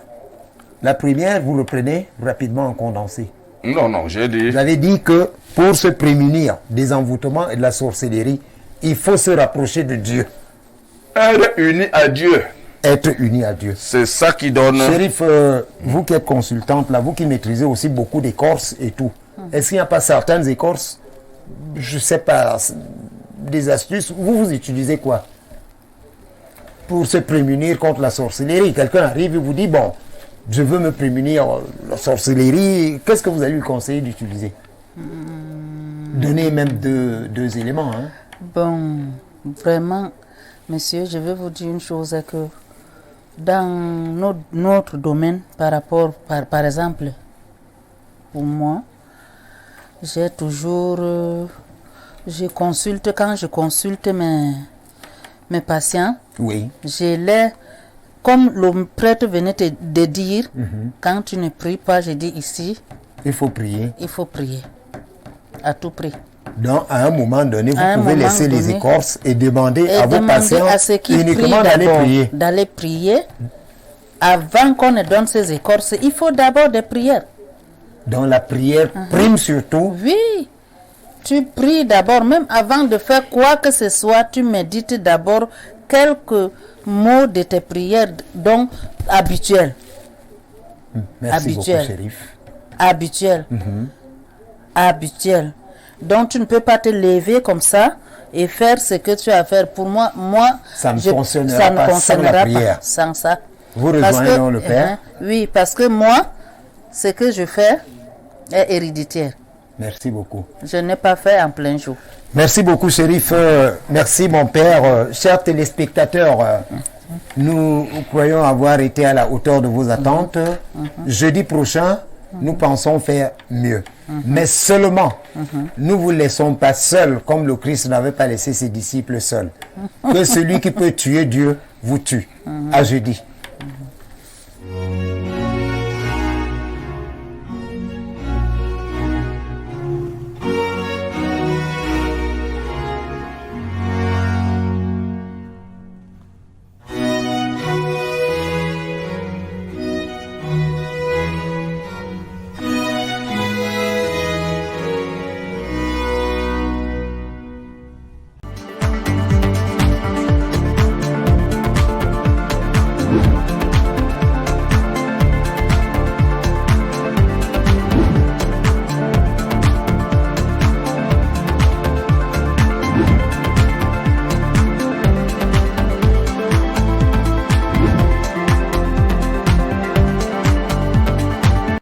La première, vous le prenez rapidement en condensé. non, non, j'ai dit. Vous avez dit que pour se prémunir des envoûtements et de la sorcellerie, il faut se rapprocher de Dieu, Être uni à Dieu. être uni à Dieu. C'est ça qui donne. Chérif, vous qui êtes consultante, là, vous qui maîtrisez aussi beaucoup d'écorces et tout, est-ce qu'il n'y a pas certaines écorces, je ne sais pas, des astuces, vous utilisez quoi pour se prémunir contre la sorcellerie? Quelqu'un arrive et vous dit, bon, je veux me prémunir de la sorcellerie, qu'est-ce que vous allez lui conseiller d'utiliser? Donnez même deux éléments. Hein. Bon, vraiment, monsieur, je vais vous dire une chose, c'est que dans notre domaine, par exemple, pour moi, j'ai toujours, quand je consulte mes patients, Oui. je les, comme le prêtre venait de dire, quand tu ne pries pas, je dis ici, Il faut prier. il faut prier, à tout prix. Donc, à un moment donné, vous À un pouvez moment laisser les donné, écorces et demander Et à vos demander patients à ceux qui uniquement prient d'aller d'abord prier. d'aller prier. Avant qu'on ne donne ces écorces, il faut d'abord des prières. Donc, la prière prime surtout. Oui, tu pries d'abord, même avant de faire quoi que ce soit, tu médites d'abord quelques mots de tes prières, donc habituels. Merci Habituel. beaucoup, Chérif. Habituels. Habituels. Donc tu ne peux pas te lever comme ça et faire ce que tu as à faire. Pour moi, Ça ne je- fonctionnera ça ne pas sans la fonctionnera prière. pas sans ça. Vous Parce rejoignez que- donc le Père? Oui, parce que moi, ce que je fais est héréditaire. Merci beaucoup. Je n'ai pas fait en plein jour. Merci beaucoup, Chérif. Merci, mon père. Chers téléspectateurs, nous croyons avoir été à la hauteur de vos attentes. Jeudi prochain, nous pensons faire mieux. Mais seulement, nous ne vous laissons pas seuls, comme le Christ n'avait pas laissé ses disciples seuls. Que celui qui peut tuer Dieu vous tue. À jeudi.